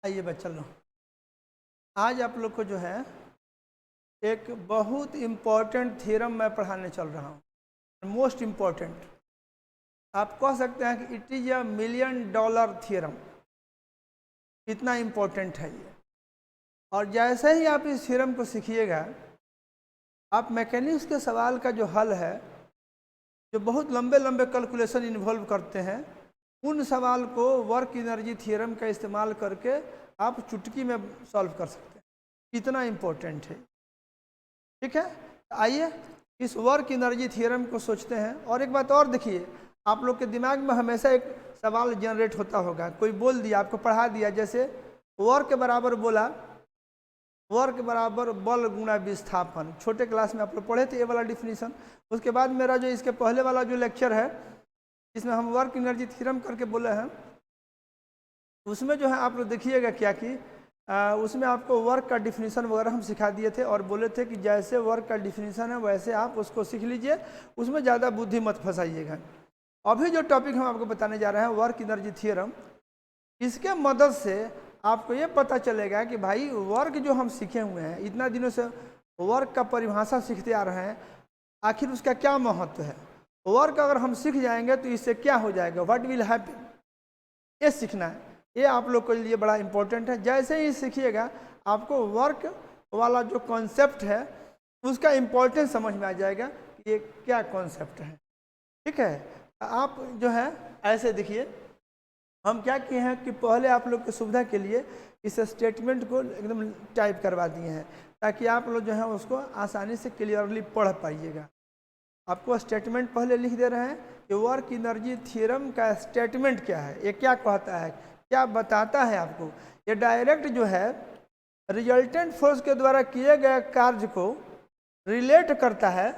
आइए बच्चा लोग, आज आप लोग को जो है एक बहुत इम्पॉर्टेंट थ्योरम मैं पढ़ाने चल रहा हूँ। मोस्ट इम्पॉर्टेंट, आप कह सकते हैं कि इट इज़ अ $1,000,000 थ्योरम। इतना इम्पोर्टेंट है ये। और जैसे ही आप इस थ्योरम को सीखिएगा, आप मैकेनिक्स के सवाल का जो हल है, जो बहुत लंबे लंबे कैलकुलेशन इन्वॉल्व करते हैं, उन सवाल को वर्क एनर्जी थ्योरम का इस्तेमाल करके आप चुटकी में सॉल्व कर सकते हैं। इतना इम्पोर्टेंट है, ठीक है। आइए इस वर्क एनर्जी थ्योरम को सोचते हैं। और एक बात और देखिए, आप लोग के दिमाग में हमेशा एक सवाल जनरेट होता होगा। कोई बोल दिया, आपको पढ़ा दिया, जैसे वर्क के बराबर बोला, वर्क बराबर बल गुणा विस्थापन। छोटे क्लास में आप लोग पढ़े थे ये वाला डिफिनीशन। उसके बाद मेरा जो इसके पहले वाला जो लेक्चर है, इसमें हम वर्क एनर्जी थ्योरम करके बोले हैं, उसमें जो है आप लोग देखिएगा क्या कि उसमें आपको वर्क का डिफिनीशन वगैरह हम सिखा दिए थे और बोले थे कि जैसे वर्क का डिफिनीशन है वैसे आप उसको सीख लीजिए, उसमें ज़्यादा बुद्धि मत फंसाइएगा। अभी जो टॉपिक हम आपको बताने जा रहे हैं वर्क एनर्जी थ्योरम, इसके मदद से आपको ये पता चलेगा कि भाई वर्क जो हम सीखे हुए हैं, इतना दिनों से वर्क का परिभाषा सीखते आ रहे हैं, आखिर उसका क्या महत्व है। वर्क अगर हम सीख जाएंगे तो इससे क्या हो जाएगा, व्हाट विल हैपन, ये सीखना है। ये आप लोग के लिए बड़ा इंपॉर्टेंट है। जैसे ही सीखिएगा, आपको वर्क वाला जो कॉन्सेप्ट है उसका इम्पोर्टेंस समझ में आ जाएगा कि ये क्या कॉन्सेप्ट है, ठीक है। आप जो है ऐसे देखिए, हम क्या किए हैं कि पहले आप लोग की सुविधा के लिए इस स्टेटमेंट को एकदम टाइप करवा दिए हैं, ताकि आप लोग जो है उसको आसानी से क्लियरली पढ़ पाइएगा। आपको स्टेटमेंट पहले लिख दे रहे हैं कि वर्क एनर्जी थ्योरम का स्टेटमेंट क्या है, ये क्या कहता है, क्या बताता है आपको। ये डायरेक्ट जो है रिजल्टेंट फोर्स के द्वारा किए गए कार्य को रिलेट करता है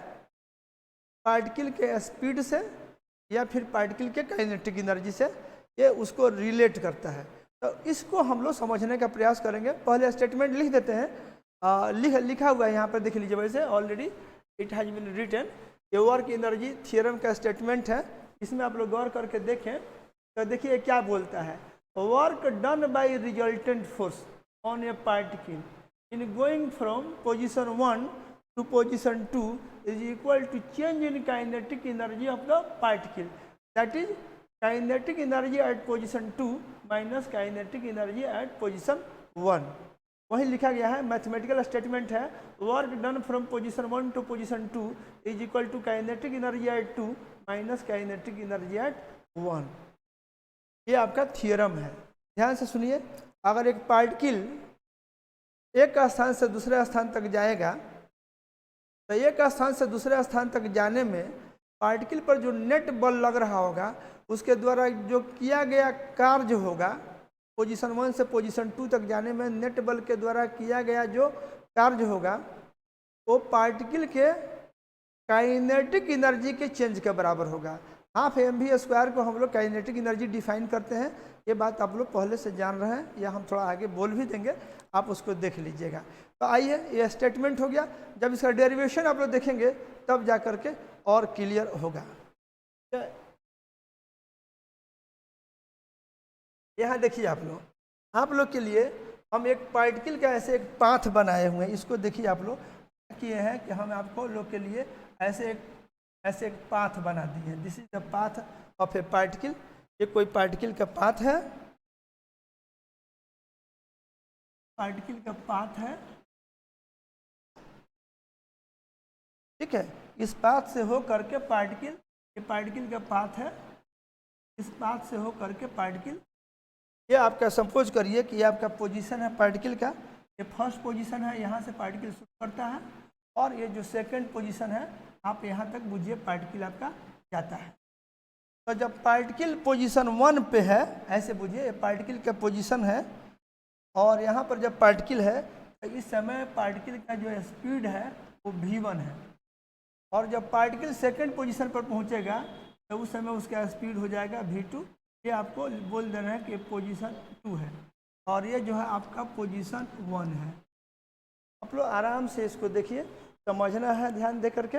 पार्टिकल के स्पीड से या फिर पार्टिकल के काइनेटिक एनर्जी से, ये उसको रिलेट करता है। तो इसको हम लोग समझने का प्रयास करेंगे। पहले स्टेटमेंट लिख देते हैं। लिखा हुआ है यहाँ पर, देख लीजिए। वैसे already it has been written. ये वर्क एनर्जी थ्योरम का स्टेटमेंट है। इसमें आप लोग गौर करके देखें तो देखिए क्या बोलता है। Work done by resultant force on a particle in going from position 1 to position 2 is equal to change in kinetic energy of the particle, that is kinetic energy at position 2 minus kinetic energy at position 1। वही लिखा गया है, mathematical statement है। Work done from position 1 to position 2 is equal to kinetic energy at 2 minus kinetic energy at 1। ये आपका theorem है। ध्यान से सुनिए, अगर एक पार्टिकल एक स्थान से दूसरे स्थान तक जाएगा, तो एक स्थान से दूसरे स्थान तक जाने में पार्टिकल पर जो नेट बल लग रहा होगा, उसके द्वारा जो किया गया कार्य होगा, पोजीशन 1 से पोजीशन 2 तक जाने में नेट बल के द्वारा किया गया जो कार्य होगा, वो पार्टिकल के काइनेटिक एनर्जी के चेंज के बराबर होगा। हाफ mv² को हम लोग काइनेटिक एनर्जी डिफाइन करते हैं। ये बात आप लोग पहले से जान रहे हैं, या हम थोड़ा आगे बोल भी देंगे, आप उसको देख लीजिएगा। तो आइए, ये स्टेटमेंट हो गया। जब इसका डेरिवेशन आप लोग देखेंगे तब जा करके और क्लियर होगा। यहाँ देखिए आप लोग के लिए हम एक पार्टिकल का ऐसे एक पाथ बनाए हुए हैं। इसको देखिए, आप लोग किए हैं कि हम आपको लोग के लिए ऐसे एक पाथ बना दिए हैं। This is the path of a particle. ये कोई पार्टिकल का पाथ है, पार्टिकल का पाथ है, ठीक है। इस पाथ से हो करके पार्टिकल, ये पार्टिकल का पाथ है, इस पाथ से हो करके पार्टिकल, ये आपका सपोज करिए कि ये आपका पोजीशन है पार्टिकल का। ये फर्स्ट पोजीशन है, यहाँ से पार्टिकल शुरू करता है, और ये जो सेकंड पोजीशन है, आप यहाँ तक बुझिए पार्टिकल आपका जाता है। तो जब पार्टिकल पोजीशन 1 पे है, ऐसे बुझिए, ये पार्टिकल का पोजीशन है, और यहाँ पर जब पार्टिकल है तो इस समय पार्टिकल का जो स्पीड है वो v1 है। और जब पार्टिकल सेकंड पोजीशन पर पहुँचेगा तो उस समय उसका स्पीड हो जाएगा v2। ये आपको बोल देना है कि पोजीशन 2 है, और ये जो है आपका पोजीशन 1 है। आप लोग आराम से इसको देखिए, समझना है ध्यान दे करके।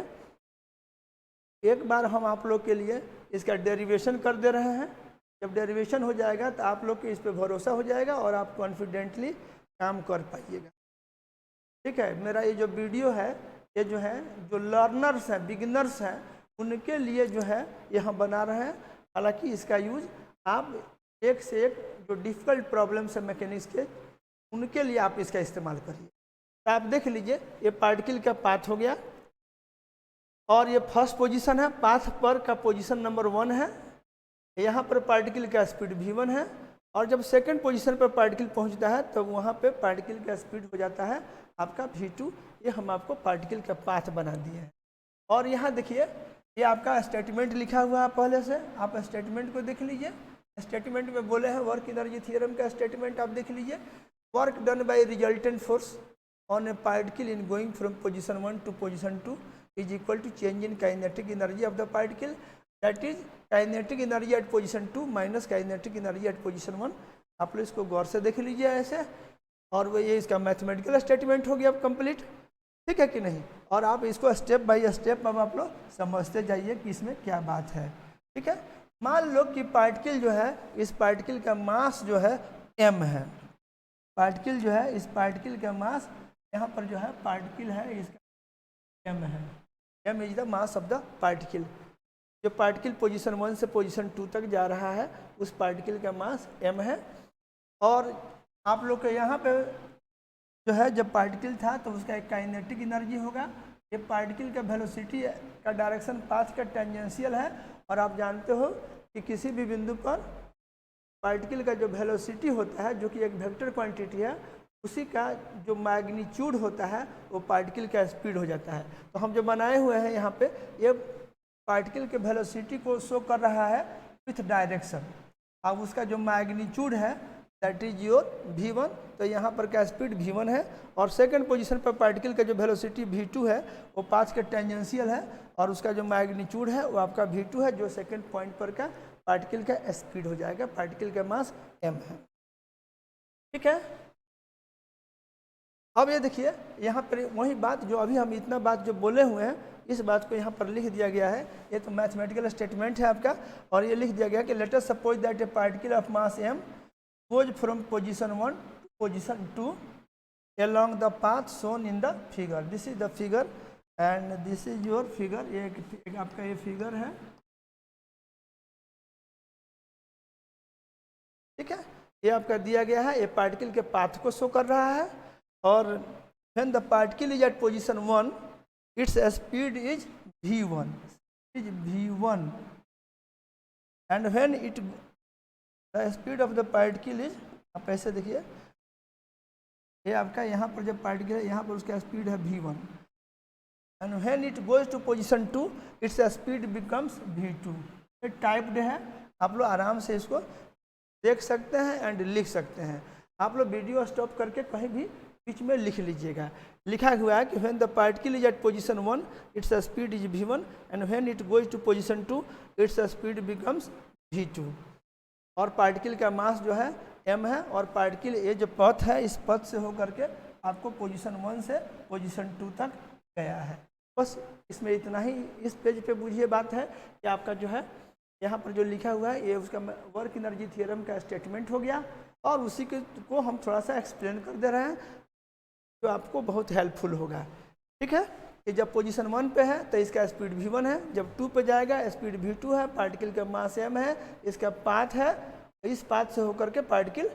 एक बार हम आप लोग के लिए इसका डेरिवेशन कर दे रहे हैं। जब डेरिवेशन हो जाएगा तो आप लोग को इस पे भरोसा हो जाएगा और आप कॉन्फिडेंटली काम कर पाइएगा। ठीक है, मेरा ये जो वीडियो है ये जो है जो लर्नर्स हैं, बिगिनर्स हैं, उनके लिए जो है ये हम बना रहे हैं। हालांकि इसका यूज आप एक से एक जो डिफ़िकल्ट प्रॉब्लम्स है मैकेनिक्स के, उनके लिए आप इसका इस्तेमाल करिए। तो आप देख लीजिए ये पार्टिकल का पाथ हो गया और ये फर्स्ट पोजीशन है, पाथ पर का पोजीशन नंबर 1 है। यहाँ पर पार्टिकल का स्पीड v1 है और जब सेकंड पोजीशन पर पार्टिकल पहुँचता है तो वहाँ पे पार्टिकल का स्पीड हो जाता है आपका v2। ये हम आपको पार्टिकल का पाथ बना दिए हैं। और यहाँ देखिए ये आपका स्टेटमेंट लिखा हुआ है पहले से, आप स्टेटमेंट को देख लीजिए। स्टेटमेंट में बोले हैं वर्क एनर्जी थ्योरम का स्टेटमेंट आप देख लीजिए। Work done by resultant force on a particle in going from position 1 to position 2 is equal to change in kinetic energy of the particle, that is kinetic energy at position 2 minus kinetic energy at position 1। आप लोग इसको गौर से देख लीजिए ऐसे, और वो ये इसका मैथमेटिकल स्टेटमेंट हो गया अब कंप्लीट। ठीक है कि नहीं? और आप इसको स्टेप बाय स्टेप अब आप लोग समझते जाइए कि इसमें क्या बात है। ठीक है, मान लो कि पार्टिकल जो है, इस पार्टिकल का मास जो है m है। पार्टिकल जो है, इस पार्टिकल का मास यहाँ पर जो है पार्टिकल है इसका m है। m is the mass of the particle. जो पार्टिकल पोजीशन 1 से पोजीशन 2 तक जा रहा है उस पार्टिकल का मास m है। और आप लोग के यहाँ पे जो है जब पार्टिकल था तो उसका एक काइनेटिक एनर्जी होगा। ये पार्टिकल का वेलोसिटी का डायरेक्शन पाथ का टेंजेंशियल है। और आप जानते हो कि किसी भी बिंदु पर पार्टिकल का जो वेलोसिटी होता है, जो कि एक वेक्टर क्वांटिटी है, उसी का जो मैग्नीट्यूड होता है वो पार्टिकल का स्पीड हो जाता है। तो हम जो बनाए हुए हैं यहाँ पे, ये पार्टिकल के वेलोसिटी को शो कर रहा है विथ डायरेक्शन। अब उसका जो मैग्नीट्यूड है दैट इज योर v1, तो यहाँ पर का स्पीड v1 है। और सेकंड पोजीशन पर पार्टिकल का जो वेलोसिटी v2 है वो पाथ के टेंजेंशियल है और उसका जो मैग्नीट्यूड है वो आपका v2 है, जो सेकंड पॉइंट पर का पार्टिकल का स्पीड हो जाएगा। पार्टिकल का मास m है। ठीक है, अब ये देखिए यहाँ पर वही बात जो अभी हम इतना बात जो बोले हुए हैं, इस बात को यहाँ पर लिख दिया गया है। ये तो मैथमेटिकल स्टेटमेंट है आपका, और ये लिख दिया गया कि let us suppose that A particle of mass m goes from position 1 to position 2 along the path shown in the figure. This is the figure and this is your figure. एक आपका ये फिगर है। ठीक है, ये आपका दिया गया है, ये पार्टिकल के पाथ को शो कर रहा है। और when the particle is at position 1 its speed is v1, and when it the speed of the particle is, आप ऐसे देखिए ये आपका यहाँ पर जब पार्टिकल है यहाँ पर उसका स्पीड है v1 and when it goes to position 2 its speed becomes v2। ये टाइप्ड है, आप लोग आराम से इसको देख सकते हैं एंड लिख सकते हैं। आप लोग वीडियो स्टॉप करके कहीं भी बीच में लिख लीजिएगा। लिखा हुआ है कि when the particle is at position 1 its speed is v1 and when it goes to position 2 its speed becomes v2। और पार्टिकल का मास जो है m है, और पार्टिकल ये जो पथ है इस पथ से होकर के आपको पोजीशन 1 से पोजीशन 2 तक गया है। बस इसमें इतना ही इस पेज पे बुझिए बात है कि आपका जो है यहाँ पर जो लिखा हुआ है ये उसका वर्क एनर्जी थ्योरम का स्टेटमेंट हो गया, और उसी को हम थोड़ा सा एक्सप्लेन कर दे रहे हैं जो आपको बहुत हेल्पफुल होगा। ठीक है, कि जब पोजीशन 1 पे है तो इसका स्पीड v1 है, जब 2 पे जाएगा स्पीड v2 है, पार्टिकल का मास m है, इसका पाथ है, इस पाथ से होकर के पार्टिकल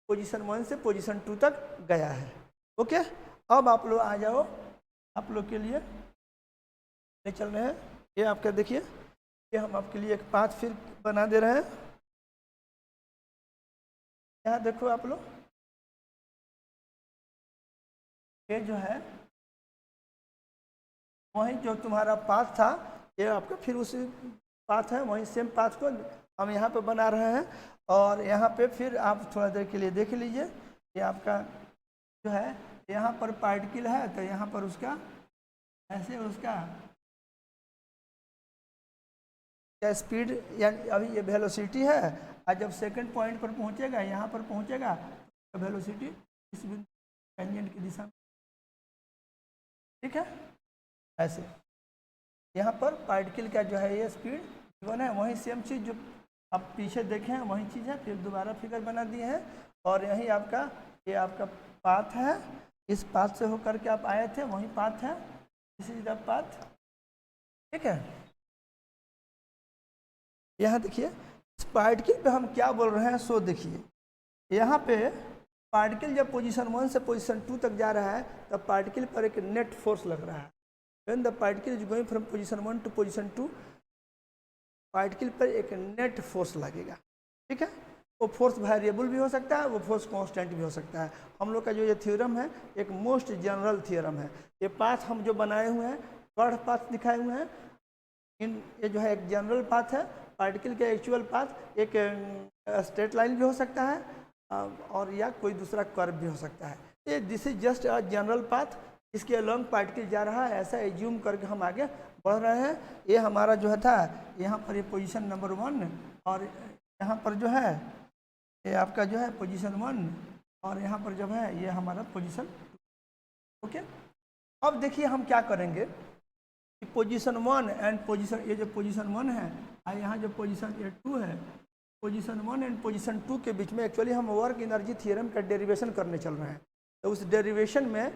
पोजीशन 1 से पोजीशन 2 तक गया है। ओके, अब आप लोग आ जाओ, आप लोग के लिए ले चल रहे हैं। ये आपका देखिए, ये हम आपके लिए एक पाथ फिर बना दे रहे हैं। यहाँ देखो आप लोग, ये जो है वही जो तुम्हारा पाथ था ये आपका फिर उसी पाथ है, वही सेम पाथ को हम यहाँ पे बना रहे हैं। और यहाँ पे फिर आप थोड़ा देर के लिए देख लीजिए, ये आपका जो है यहाँ पर पार्टिकल है तो यहाँ पर उसका ऐसे उसका क्या स्पीड यानी अभी ये वेलोसिटी है, और जब सेकंड पॉइंट पर पहुँचेगा यहाँ पर पहुँचेगा तो वेलोसिटी इस टेंजेंट की दिशा में। ठीक है, ऐसे यहाँ पर पार्टिकल का जो है ये स्पीड v1 है, वही सेम चीज़ जो आप पीछे देखें वही चीज़ है, फिर दोबारा फिगर बना दिए हैं और यही आपका ये आपका पाथ है, इस पाथ से होकर के आप आए थे, वही पाथ है, दिस इज द पाथ। ठीक है, यहाँ देखिए इस पार्टिकल पे हम क्या बोल रहे हैं, सो देखिए यहाँ पे पार्टिकल जब पोजीशन 1 से पोजीशन 2 तक जा रहा है तब पार्टिकल पर एक नेट फोर्स लग रहा है। When the particle is going from position 1 to position 2, particle पर एक नेट फोर्स लगेगा। ठीक है, वो फोर्स वेरिएबल भी हो सकता है, वो फोर्स कांस्टेंट भी हो सकता है। हम लोग का जो ये थ्योरम है एक मोस्ट जनरल थ्योरम है। ये पाथ हम जो बनाए हुए हैं, कर्व पाथ दिखाए हुए हैं, ये जो है एक जनरल पाथ है। पार्टिकल के एक्चुअल पाथ एक स्ट्रेट लाइन भी हो सकता है और या कोई दूसरा कर्व भी हो सकता है। ये this is just a general path, इसके अलॉन्ग पार्टिकल जा रहा है, ऐसा एज्यूम करके हम आगे बढ़ रहे हैं। ये हमारा जो है था यहाँ पर ये पोजीशन नंबर 1 और यहाँ पर जो है ये आपका जो है पोजीशन 1 और यहाँ पर जब है ये हमारा पोजीशन 2। ओके, अब देखिए हम क्या करेंगे कि पोजीशन 1 एंड पोजीशन, ये जो पोजीशन 1 है और यहाँ जो पोजीशन 2 है, पोजीशन 1 एंड पोजीशन 2 के बीच में एक्चुअली हम वर्क एनर्जी थ्योरम का डेरिवेशन करने चल रहे हैं। तो उस डेरिवेशन में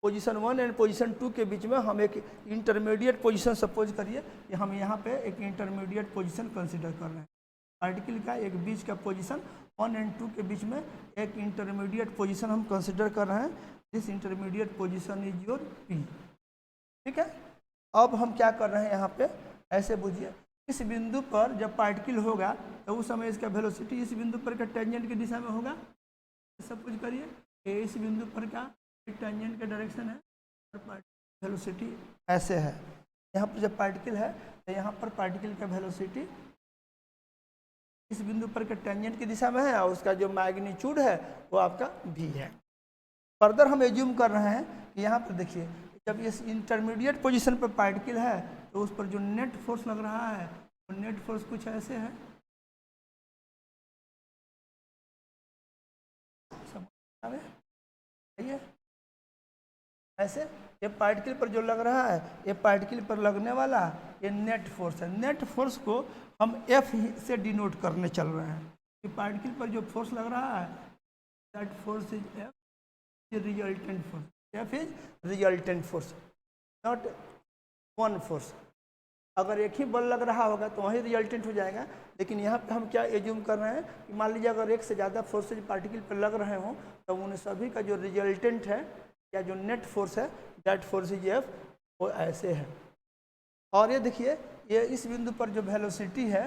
पोजीशन 1 एंड पोजीशन 2 के बीच में हम एक इंटरमीडिएट पोजीशन, सपोज करिए कि हम यहाँ पे एक इंटरमीडिएट पोजीशन कंसिडर कर रहे हैं। पार्टिकल का एक बीच का पोजीशन 1 एंड 2 के बीच में एक इंटरमीडिएट पोजीशन हम कंसिडर कर रहे हैं। This intermediate position is your P. ठीक है, अब हम क्या कर रहे हैं यहाँ पे, ऐसे बुझिए इस बिंदु पर जब पार्टिकल होगा तो उस समय इसका वेलोसिटी इस बिंदु पर का टेंजेंट की दिशा में होगा। सपोज करिए कि इस बिंदु पर का टेंजेंट का डायरेक्शन है और वेलोसिटी ऐसे है। यहाँ पर जब पार्टिकल है तो यहाँ पर पार्टिकल का वेलोसिटी इस बिंदु पर के टेंजेंट की दिशा में है और उसका जो मैग्नीट्यूड है वो आपका v है। फर्दर हम एज्यूम कर रहे हैं कि यहाँ पर देखिए जब इस इंटरमीडिएट पोजीशन पर पार्टिकल है तो उस पर जो नेट फोर्स लग रहा है वो नेट फोर्स कुछ ऐसे है, समझ ऐसे ये पार्टिकल पर जो लग रहा है, ये पार्टिकल पर लगने वाला ये नेट फोर्स है। नेट फोर्स को हम F से डिनोट करने चल रहे हैं कि पार्टिकल पर जो फोर्स लग रहा है that force is F, resultant force. F is resultant force, not one force. अगर एक ही बल लग रहा होगा तो वही रिजल्टेंट हो जाएगा, लेकिन यहाँ पे हम क्या एज्यूम कर रहे हैं कि मान लीजिए अगर एक से ज़्यादा फोर्सेज पार्टिकल पर लग रहे हों तो उन सभी का जो रिजल्टेंट है या जो नेट फोर्स है दैट फोर्स इज F, वो ऐसे है। और ये देखिए ये इस बिंदु पर जो वेलोसिटी है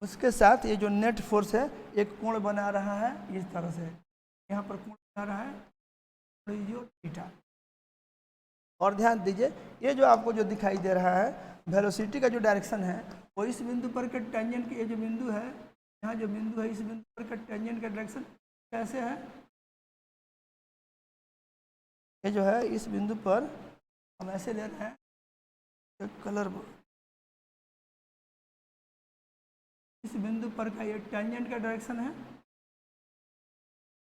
उसके साथ ये जो नेट फोर्स है एक कोण बना रहा है इस तरह से, यहाँ पर कोण बना रहा है थीटा। और ध्यान दीजिए ये जो आपको जो दिखाई दे रहा है वेलोसिटी का जो डायरेक्शन है वो इस बिंदु पर के टेंजेंट की, ये जो बिंदु है यहाँ जो बिंदु है इस बिंदु पर के टेंजेंट का डायरेक्शन कैसे है, ये जो है इस बिंदु पर हम ऐसे ले रहे हैं कलर, इस बिंदु पर का ये टेंजेंट का डायरेक्शन है।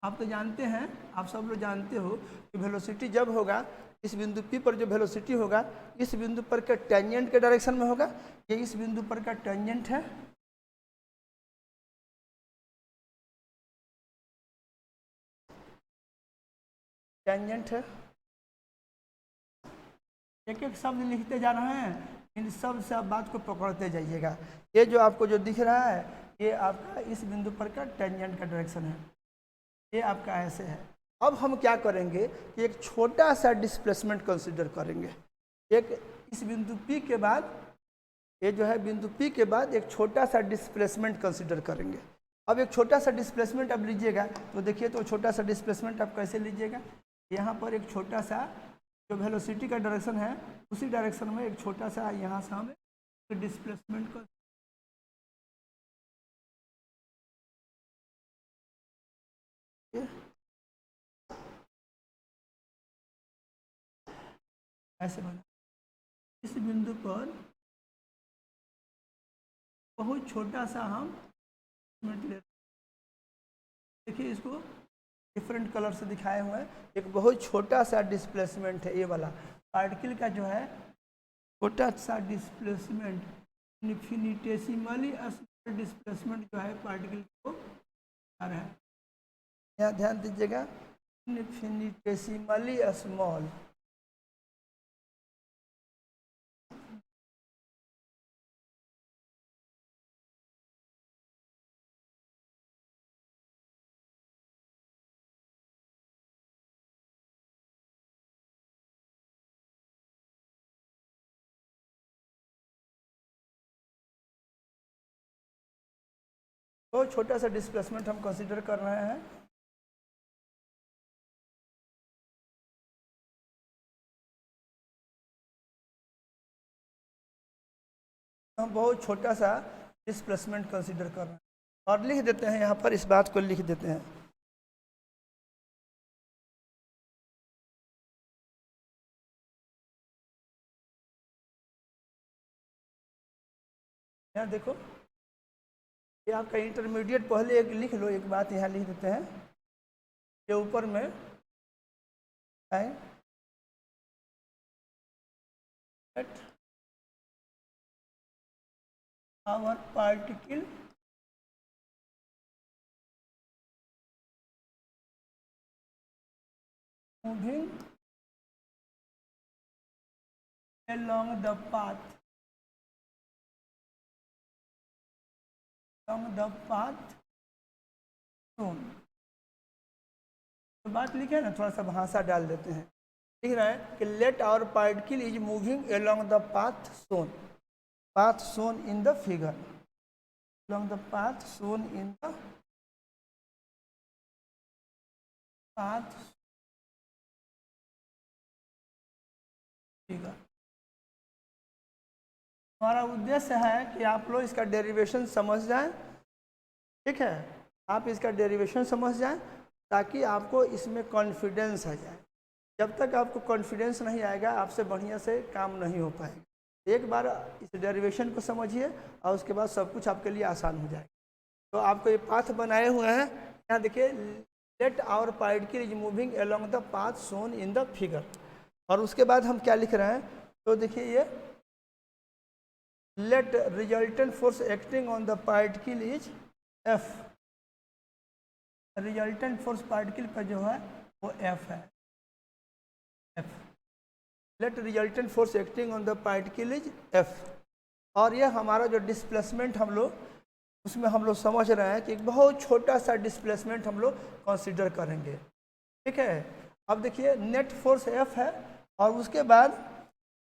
आप तो जानते हैं, आप सब लोग जानते हो कि वेलोसिटी जब होगा इस बिंदु P पर जो वेलोसिटी होगा इस बिंदु पर का टेंजेंट के डायरेक्शन में होगा। ये इस बिंदु पर का टेंजेंट है, टेंजेंट है। एक एक शब्द लिखते जा रहे हैं, इन सब से आप बात को पकड़ते जाइएगा। ये जो आपको जो दिख रहा है ये आपका इस बिंदु पर का टेंजेंट का डायरेक्शन है, ये आपका ऐसे है। अब हम क्या करेंगे कि एक छोटा सा डिस्प्लेसमेंट कंसीडर करेंगे। एक इस बिंदु P के बाद, ये जो है बिंदु P के बाद एक छोटा सा डिस्प्लेसमेंट कंसीडर करेंगे। अब एक छोटा सा डिस्प्लेसमेंट आप लीजिएगा तो देखिए तो छोटा सा डिस्प्लेसमेंट आप कैसे लीजिएगा, यहाँ पर एक छोटा सा जो वेलोसिटी का डायरेक्शन है उसी डायरेक्शन में एक छोटा सा यहाँ से हम डिस्प्लेसमेंट को ऐसे बना। इस बिंदु पर बहुत छोटा सा हम देखिए इसको डिफरेंट कलर से दिखाए हुए हैं। एक बहुत छोटा सा डिस्प्लेसमेंट है, ये वाला पार्टिकल का जो है छोटा सा डिस्प्लेसमेंट इन्फिनिटेसिमली डिस्प्लेसमेंट जो है पार्टिकल को आ रहा है। यहाँ ध्यान दीजिएगा, इनफिनिटेसिमली स्मॉल। बहुत छोटा सा डिस्प्लेसमेंट हम कंसीडर कर रहे हैं। हम बहुत छोटा सा डिस्प्लेसमेंट कंसीडर कर रहे हैं और लिख देते हैं, यहाँ पर इस बात को लिख देते हैं। यहाँ देखो, ये आपका इंटरमीडिएट, पहले एक लिख लो, एक बात यहाँ लिख देते हैं, ये ऊपर में है our particle moving along the path shown। तो बात लिखे ना, थोड़ा सा भाषा डाल देते हैं। लिख रहे हैं कि let our particle is moving along the path shown in the figure, along the path shown in the figure। हमारा उद्देश्य है कि आप लोग इसका डेरिवेशन समझ जाएं, ठीक है, आप इसका डेरिवेशन समझ जाएं ताकि आपको इसमें कॉन्फिडेंस आ जाए। जब तक आपको कॉन्फिडेंस नहीं आएगा, आपसे बढ़िया से काम नहीं हो पाएगा। एक बार इस डेरिवेशन को समझिए और उसके बाद सब कुछ आपके लिए आसान हो जाएगा। तो आपको ये पाथ बनाए हुए हैं, यहाँ देखिए, let our particle is moving along the path shown in the figure. और उसके बाद हम क्या लिख रहे हैं, तो देखिए ये let resultant force acting on the particle is F. Resultant force particle पर जो है वो एफ है, F. Let resultant force acting on the particle is F. और ये हमारा जो डिस्प्लेसमेंट हम लोग, उसमें हम लोग समझ रहे हैं कि एक बहुत छोटा सा डिस्प्लेसमेंट हम लोग कंसीडर करेंगे, ठीक है। अब देखिए, नेट फोर्स एफ है और उसके बाद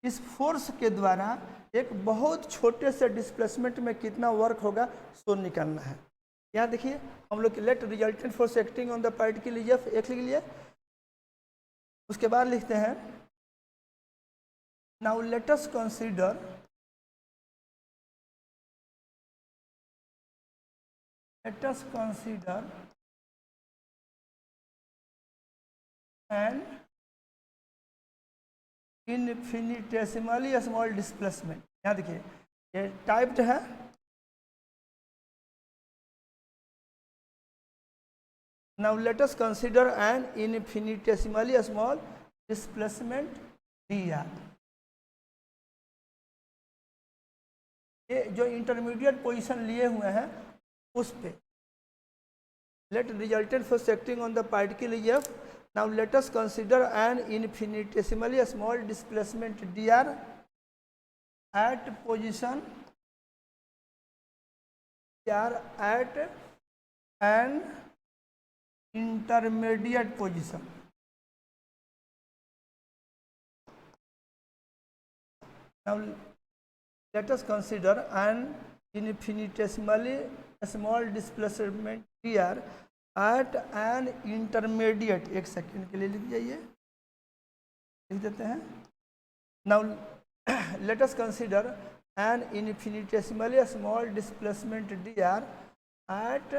इस फोर्स के द्वारा एक बहुत छोटे से डिस्प्लेसमेंट में कितना वर्क होगा सो निकालना है। यहाँ देखिए, हम लोग let resultant force acting on the particle is F, एक लिख लिए। उसके बाद लिखते हैं, now let us consider an infinitesimally small displacement। यहाँ देखिए, ये टाइप्ड है, now let us consider an infinitesimally small displacement dr। ये जो इंटरमीडिएट पोजीशन लिए हुए हैं उस पे, let resultant force acting on the particle is F। now let us consider an infinitesimally small displacement dr at position at an intermediate position। now let us consider an infinitesimally small displacement dr at an intermediate, एक second के लिए लिख जाइए, लिख देते हैं। now let us consider an infinitesimally small displacement dr at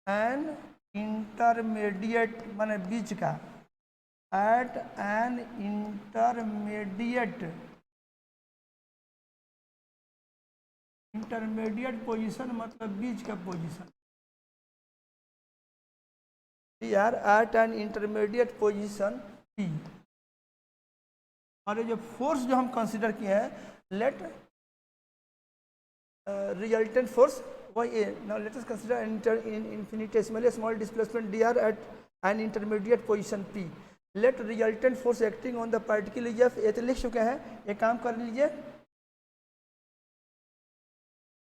an intermediate, माने बीच का, at an intermediate पोजीशन, मतलब बीच का position, dr at an intermediate position p। और ये जो फोर्स जो हम कंसीडर किए हैं, लेट रिजल्टेंट फोर्स वही ए। Now let us consider infinitesimally small displacement dr at an intermediate position p। Let resultant force acting on the particle F. ये तो लिख चुके हैं, एक काम कर लीजिए।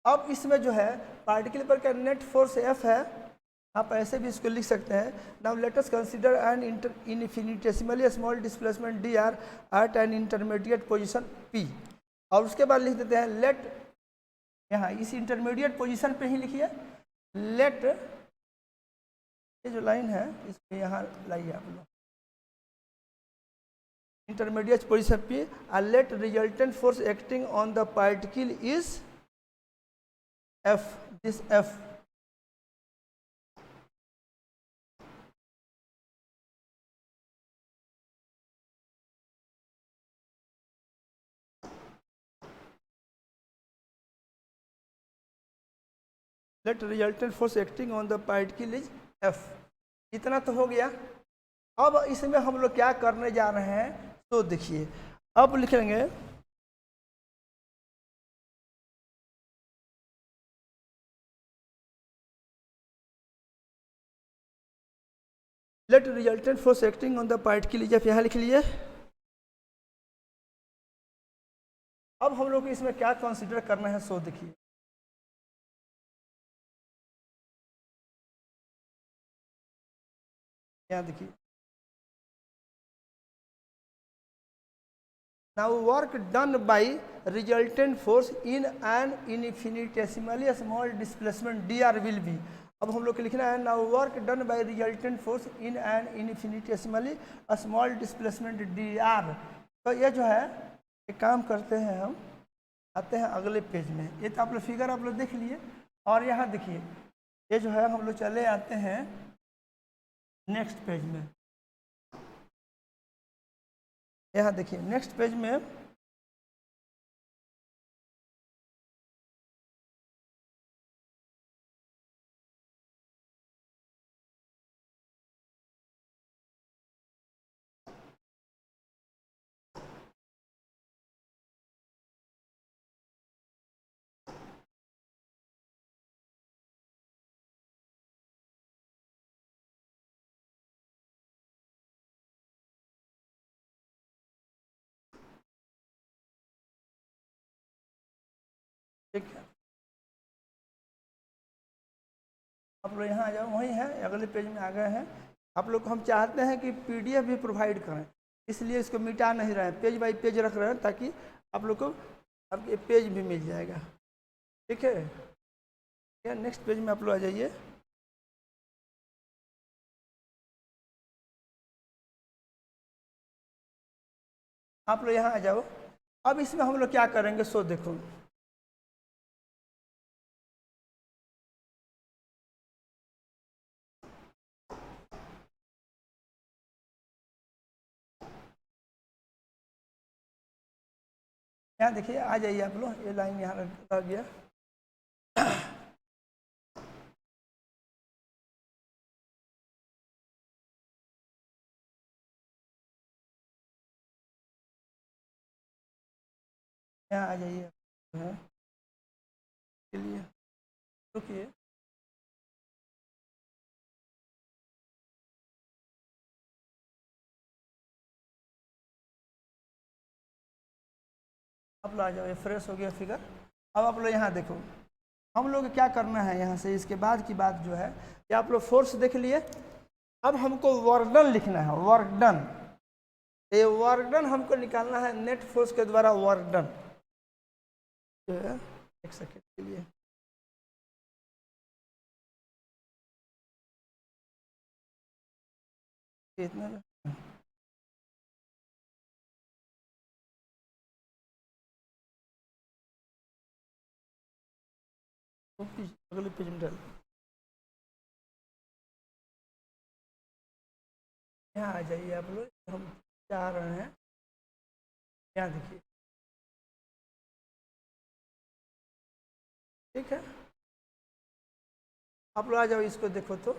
अब इसमें जो है पार्टिकल पर का नेट फोर्स एफ है, आप ऐसे भी इसको लिख सकते हैं। Now let us consider an infinitesimally small displacement dr at an intermediate position p। और उसके बाद लिख देते हैं लेट, यहाँ इस इंटरमीडिएट पोजीशन पे ही लिखिए, लेट, ये जो लाइन है इसको यहाँ लाइए आप लोग, इंटरमीडिएट पोजीशन पे, let resultant force acting on the particle is F, this F। Let resultant force acting on the particle is F। इतना तो हो गया। अब इसमें हम लोग क्या करने जा रहे हैं, तो देखिए अब लिखेंगे let resultant force acting on the particle is F, यहाँ लिख लीजिए। अब हम लोग को इसमें क्या कंसीडर करना है, सो देखिए यहाँ देखिए, now work done by resultant force in an infinitesimally small displacement dr will be. अब हम लोग को लिखना है now work done by resultant force in an infinitesimally small displacement dr। तो ये जो है एक काम करते हैं, हम आते हैं अगले पेज में। ये तो आप लोग फिगर आप लोग देख लिए, और यहाँ देखिए ये जो है हम लोग चले आते हैं नेक्स्ट पेज में। यहाँ देखिए नेक्स्ट पेज में ठीक है, आप लोग यहाँ आ जाओ, वही है अगले पेज में आ गए हैं। आप लोग हम चाहते हैं कि PDF भी प्रोवाइड करें, इसलिए इसको मिटा नहीं रहे हैं, पेज बाय पेज रख रहे हैं, ताकि आप लोग को आपके पेज भी मिल जाएगा। ठीक है, या नेक्स्ट पेज में आप लोग आ जाइए। आप लोग यहाँ आ जाओ। अब इसमें हम लोग क्या करेंगे, सो देखो यहाँ देखिए, आ जाइए आप लोग, ये लाइन यहाँ रह गया। यहाँ आ जाइए, चलिए रुकिए। आप लोग आ जाओ, ये फ्रेश हो गया फिगर। अब आप लोग यहाँ देखो, हम लोग क्या करना है यहाँ से, इसके बाद की बात जो है कि आप लोग फोर्स देख लिए। अब हमको वर्क डन लिखना है, वर्क डन। ये वर्क डन हमको निकालना है नेट फोर्स के द्वारा वर्क डन जो है। एक सेकेंड के लिए इतना अगले पेज में डाल, यहाँ आ जाइए आप लोग, हम चाह रहे हैं यहाँ देखिए। ठीक है, आप लोग आ जाओ, इसको देखो तो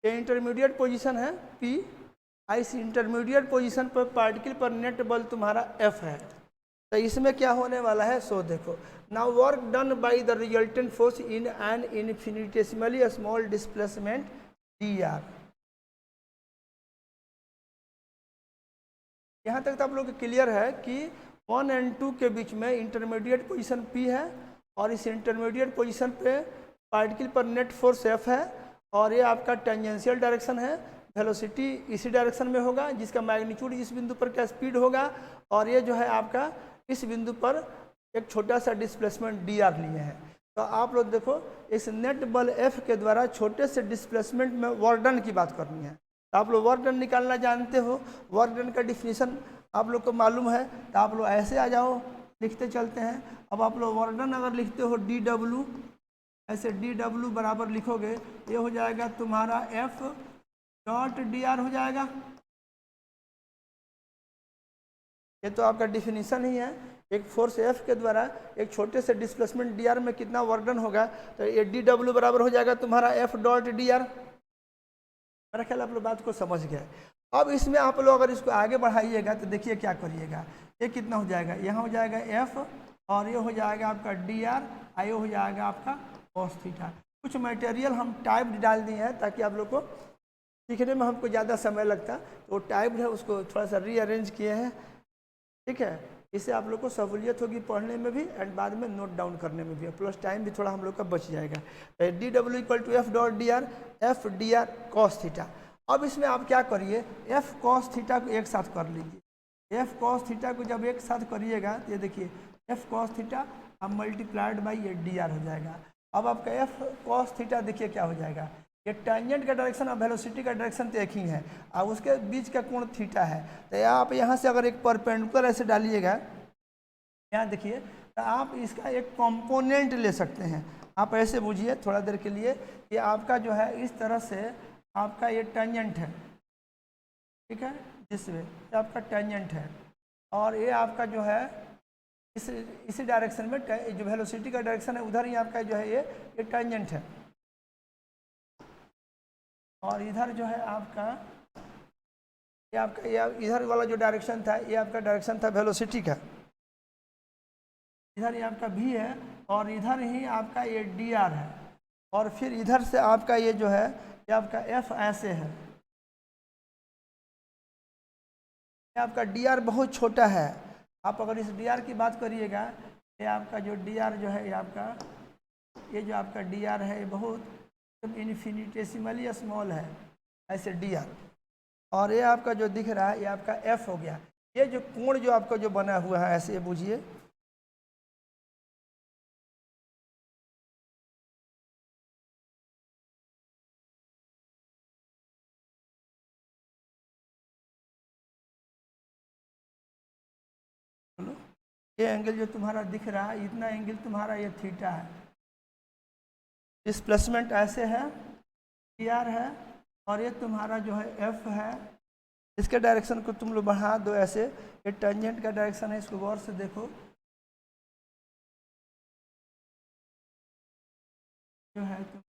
ये इंटरमीडिएट पोजीशन है P। इस इंटरमीडिएट पोजीशन पर पार्टिकल पर नेट बल तुम्हारा F है। तो इसमें क्या होने वाला है सो देखो, now work done by the resultant force in an infinitesimally small displacement D R. यहाँ तक तो आप लोग को क्लियर है कि 1 और 2 के बीच में इंटरमीडिएट पोजीशन P है और इस इंटरमीडिएट पोजीशन पे पार्टिकल पर नेट फोर्स F है और ये आपका टेंजेंशियल डायरेक्शन है, वेलोसिटी इसी डायरेक्शन में होगा जिसका मैग्नीट्यूड इस बिंदु पर क्या स्पीड होगा, और ये जो है आपका इस बिंदु पर एक छोटा सा डिस्प्लेसमेंट dr लिए हैं। तो आप लोग देखो इस नेट बल F के द्वारा छोटे से डिस्प्लेसमेंट में वर्क डन की बात करनी है। तो आप लोग वर्क डन निकालना जानते हो, वर्क डन का डिफिनीशन आप लोग को मालूम है, तो आप लोग ऐसे आ जाओ, लिखते चलते हैं। अब आप लोग वर्क डन अगर लिखते हो dw, ऐसे dw बराबर लिखोगे, ये हो जाएगा तुम्हारा F डॉट dr हो जाएगा। ये तो आपका डिफिनीशन ही है, एक फोर्स F के द्वारा एक छोटे से डिस्प्लेसमेंट dr में कितना वर्क डन होगा, तो ये dw बराबर हो जाएगा तुम्हारा F डॉट dr। मेरा ख्याल आप लोग बात को समझ गए। अब इसमें आप लोग अगर इसको आगे बढ़ाइएगा तो देखिए क्या करिएगा, ये कितना हो जाएगा, यहाँ हो जाएगा F और ये हो जाएगा आपका dr, ये हो जाएगा आपका cos थीटा। कुछ मटेरियल हम टाइप डाल दिए हैं ताकि आप लोग को सीखने में हमको ज़्यादा समय लगता, तो टाइप है उसको थोड़ा सा रीअरेंज किए हैं, ठीक है। इससे आप लोग को सहूलियत होगी पढ़ने में भी एंड बाद में नोट डाउन करने में भी, प्लस टाइम भी थोड़ा हम लोग का बच जाएगा। तो dw equal to F dot dr, F dr cos theta. अब इसमें आप क्या करिए, F cos थीटा को एक साथ कर लीजिए। F cos थीटा को जब एक साथ करिएगा तो ये देखिए F cos थीटा अब मल्टीप्लाइड बाई ये dr हो जाएगा। अब आपका F cos थीटा देखिए क्या हो जाएगा, ये टेंजेंट का डायरेक्शन और वेलोसिटी का डायरेक्शन तो एक ही है और उसके बीच का कोण थीटा है। तो आप यहाँ से अगर एक परपेंडिकुलर ऐसे डालिएगा, यहाँ देखिए, तो आप इसका एक कंपोनेंट ले सकते हैं। आप ऐसे बुझिए थोड़ा देर के लिए कि आपका जो है इस तरह से आपका ये टेंजेंट है, ठीक है, जिसमें आपका टेंजेंट है और ये आपका जो है इसी डायरेक्शन में जो वेलोसिटी का डायरेक्शन है उधर ही आपका जो है ये टेंजेंट है, और इधर जो है आपका ये इधर वाला जो डायरेक्शन था ये आपका डायरेक्शन था वेलोसिटी का, इधर ये आपका v है और इधर ही आपका ये dr है, और फिर इधर से आपका ये जो है ये आपका f ऐसे है, ये आपका dr बहुत छोटा है। आप अगर इस dr की बात करिएगा, ये आपका जो dr जो है ये आपका ये जो आपका dr है ये बहुत इन्फिनिटेसिमली स्मॉल है, ऐसे dr, और ये आपका जो दिख रहा है ये आपका f हो गया। ये जो कोण जो आपका जो बना हुआ है ऐसे बुझिए, ये एंगल जो तुम्हारा दिख रहा है इतना एंगल तुम्हारा ये थीटा है, डिस्प्लेसमेंट ऐसे है dr है और ये तुम्हारा जो है f है। इसके डायरेक्शन को तुम लोग बढ़ा दो ऐसे, ये टेंजेंट का डायरेक्शन है, इसको गौर से देखो, जो है तो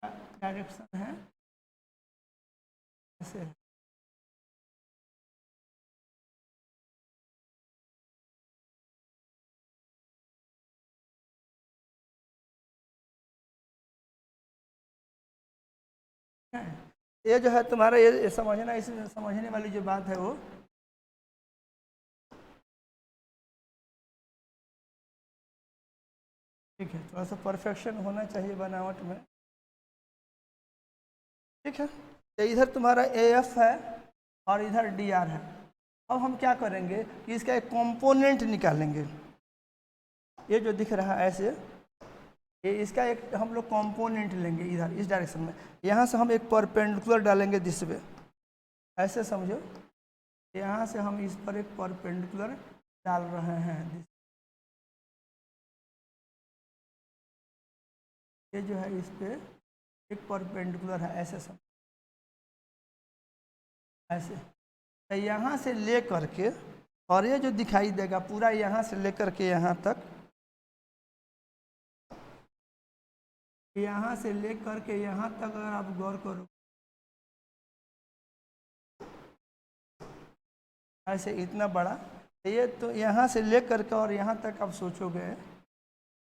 डायरेक्शन है ऐसे है। ये जो है तुम्हारा ये समझना, इस समझने वाली जो बात है वो ठीक है, थोड़ा सा परफेक्शन होना चाहिए बनावट में, ठीक है। तो इधर तुम्हारा AF है और इधर dr है। अब हम क्या करेंगे कि इसका एक कंपोनेंट निकालेंगे, ये जो दिख रहा है ऐसे, ये इसका एक हम लोग कंपोनेंट लेंगे इधर इस डायरेक्शन में, यहाँ से हम एक परपेंडिकुलर डालेंगे दिस वे, ऐसे समझो, यहाँ से हम इस पर एक परपेंडिकुलर डाल रहे हैं, ये जो है इस पे एक परपेंडिकुलर है, ऐसे समझो, ऐसे। तो यहाँ से ले करके और ये जो दिखाई देगा पूरा यहाँ से लेकर के यहाँ तक, यहाँ से ले करके यहाँ तक अगर आप गौर करो ऐसे इतना बड़ा, ये तो यहाँ से ले करके और यहाँ तक आप सोचोगे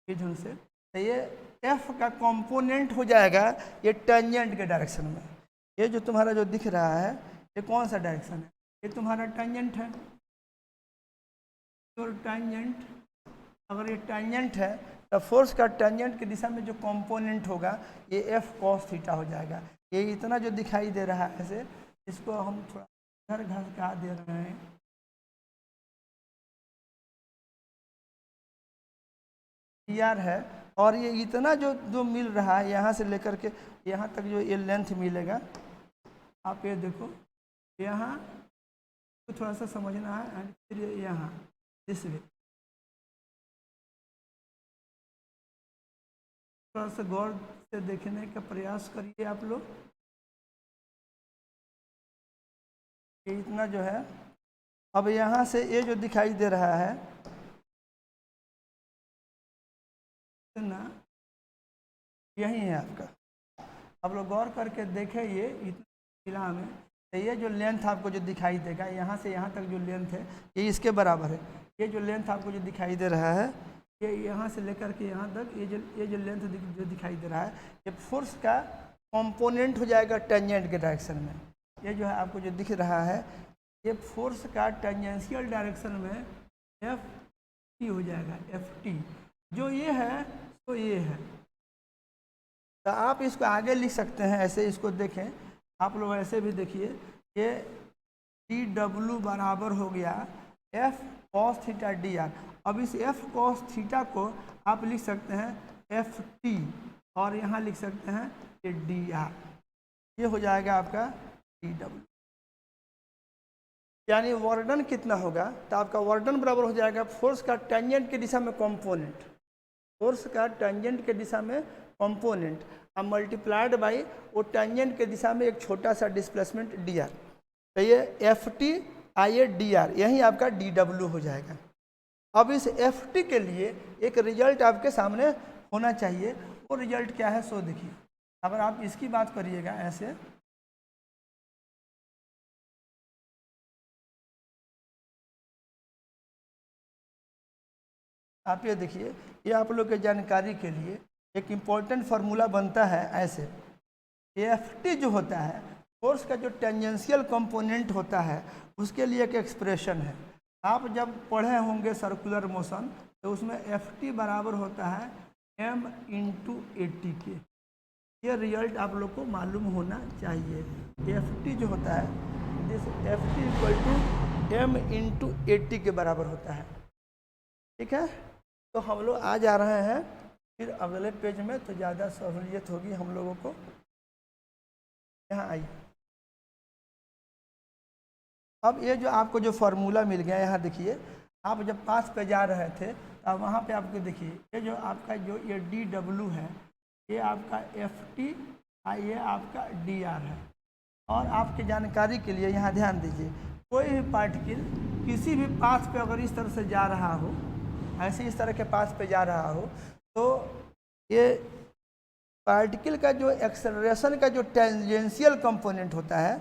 इधर से, तो ये एफ का कंपोनेंट हो जाएगा ये टेंजेंट के डायरेक्शन में। ये जो तुम्हारा जो दिख रहा है ये कौन सा डायरेक्शन है? ये तुम्हारा टेंजेंट है। तो टेंजेंट, अगर ये टेंजेंट है तो फोर्स का टेंजेंट की दिशा में जो कंपोनेंट होगा ये एफ कॉस थीटा हो जाएगा। ये इतना जो दिखाई दे रहा है ऐसे, इसको हम थोड़ा इधर घसका दे रहे हैं, आर है। और ये इतना जो जो मिल रहा है यहाँ से लेकर के यहाँ तक जो ये लेंथ मिलेगा, आप ये देखो यहाँ तो थोड़ा सा समझना है, एंड फिर यहाँ दिस वे थोड़ा सा गौर से देखने का प्रयास करिए आप लोग। ये इतना जो है, अब यहाँ से ये जो दिखाई दे रहा है ना, यही है आपका। आप लोग गौर करके देखें, ये इतना जिला में, तो ये जो लेंथ आपको जो दिखाई देगा यहाँ से यहाँ तक जो लेंथ है ये इसके बराबर है। ये जो लेंथ आपको जो दिखाई दे रहा है ये यहाँ से लेकर के यहाँ तक ये जो लेंथ जो दिखाई दे रहा है ये फोर्स का कंपोनेंट हो जाएगा टेंजेंट के डायरेक्शन में। ये जो है आपको जो दिख रहा है ये फोर्स का टेंजेंशियल डायरेक्शन में एफ टी हो जाएगा, एफ टी। जो ये है तो ये है, तो आप इसको आगे लिख सकते हैं ऐसे। इसको देखें आप लोग, ऐसे भी देखिए, ये डी डब्ल्यू बराबर हो गया F cos theta D R. अब इस एफ कॉस थीटा को आप लिख सकते हैं एफ टी, और यहाँ लिख सकते हैं ये डी आर। ये हो जाएगा आपका डी डब्ल्यू। यानी वर्डन कितना होगा, तो आपका वर्डन बराबर हो जाएगा फोर्स का टेंजेंट की दिशा में कंपोनेंट, फोर्स का टेंजेंट के दिशा में कंपोनेंट अब मल्टीप्लाइड बाई वो टेंजेंट के दिशा में एक छोटा सा डिस्प्लेसमेंट डी आर। तो ये F T I D R, यही आपका डी डब्ल्यू हो जाएगा। अब इस एफ टी के लिए एक रिजल्ट आपके सामने होना चाहिए, वो रिजल्ट क्या है सो देखिए। अगर आप इसकी बात करिएगा ऐसे, आप ये देखिए, ये आप लोग के जानकारी के लिए एक इम्पॉर्टेंट फार्मूला बनता है ऐसे। एफ टी जो होता है फोर्स का जो टेंजेंशियल कंपोनेंट होता है उसके लिए एक एक्सप्रेशन है। आप जब पढ़े होंगे सर्कुलर मोशन तो उसमें एफ टी बराबर होता है एम इंटू ए टी के। ये रिजल्ट आप लोग को मालूम होना चाहिए। एफ टी जो होता है this F T equal to M into A T के बराबर होता है। ठीक है, तो हम लोग आ जा रहे हैं फिर अगले पेज में, तो ज़्यादा सहूलियत होगी हम लोगों को। यहाँ आइए, अब ये जो आपको जो फार्मूला मिल गया यहाँ देखिए, आप जब पास पे जा रहे थे तो वहाँ पे आपको देखिए ये जो आपका जो ये डी डब्ल्यू है ये आपका एफ टी ये आपका डी आर है। और आपकी जानकारी के लिए यहाँ ध्यान दीजिए, कोई भी पार्टिकल किसी भी पाथ पे अगर इस तरह से जा रहा हो, ऐसे इस तरह के पाथ पे जा रहा हो, तो ये पार्टिकल का जो एक्सेलरेशन का जो टेंजेंशियल कंपोनेंट होता है,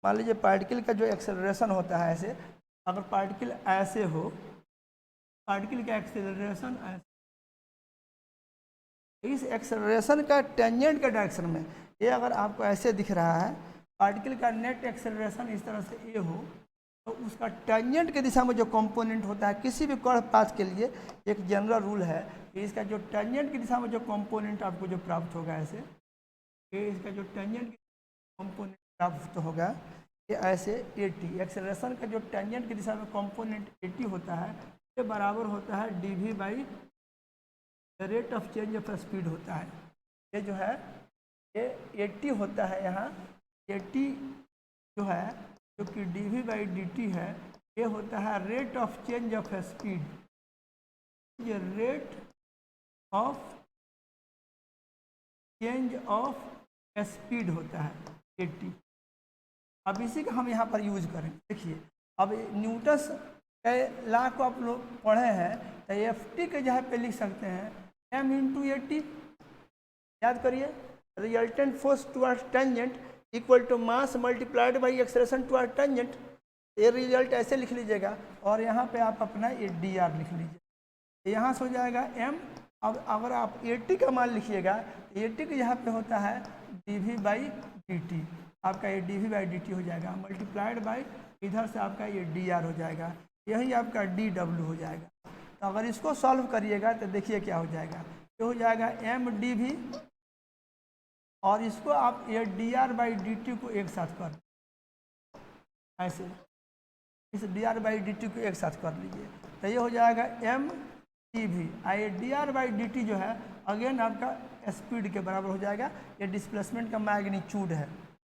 मान लीजिए पार्टिकल का जो एक्सेलरेशन होता है ऐसे, अगर पार्टिकल ऐसे हो, पार्टिकल का एक्सेलरेशन ऐसे, इस एक्सेलरेशन का टेंजेंट के डायरेक्शन में ये अगर आपको ऐसे दिख रहा है, पार्टिकल का नेट एक्सेलरेशन इस तरह से ये हो, तो उसका टेंजेंट के दिशा में जो कंपोनेंट होता है किसी भी कर्व पाथ के लिए एक जनरल रूल है कि इसका जो टेंजेंट की दिशा में जो कंपोनेंट आपको जो प्राप्त होगा ऐसे, ये इसका जो टेंजेंट कंपोनेंट प्राप्त होगा ये ऐसे ए टी, एक्सेलरेशन का जो टेंजेंट की दिशा में कंपोनेंट ए टी होता है ये बराबर होता है D V by rate of change of speed होता है। ये जो है ये ए टी होता है, यहाँ ए टी जो है जो कि D V by D T है, ये होता है rate of change of speed. ये rate of change of speed होता है ए टी। अब इसी का हम यहाँ पर यूज करें। देखिए, अब न्यूटन्स के लॉ को आप लोग पढ़े हैं, तो एफ टी के जगह पे लिख सकते हैं एम इंटू ए टी। याद करिए, resultant force towards tangent equal to mass multiplied by acceleration towards tangent. ये रिजल्ट ऐसे लिख लीजिएगा और यहाँ पे आप अपना ये DR लिख लीजिए। यहाँ से हो जाएगा M। अब अगर आप 80 का मान लिखिएगा, 80 का यहाँ पे होता है dV/dt, आपका ये dV/dt हो जाएगा, मल्टीप्लाइड बाई इधर से आपका ये DR हो जाएगा, यही आपका dW हो जाएगा। तो अगर इसको सॉल्व करिएगा तो देखिए क्या हो जाएगा, ये हो जाएगा mdV, और इसको आप ये DR/dt को एक साथ कर, ऐसे इस DR/dt को एक साथ कर लीजिए, तो ये हो जाएगा mdV। ये DR/dt जो है अगेन आपका स्पीड के बराबर हो जाएगा, ये डिस्प्लेसमेंट का मैग्नीट्यूड है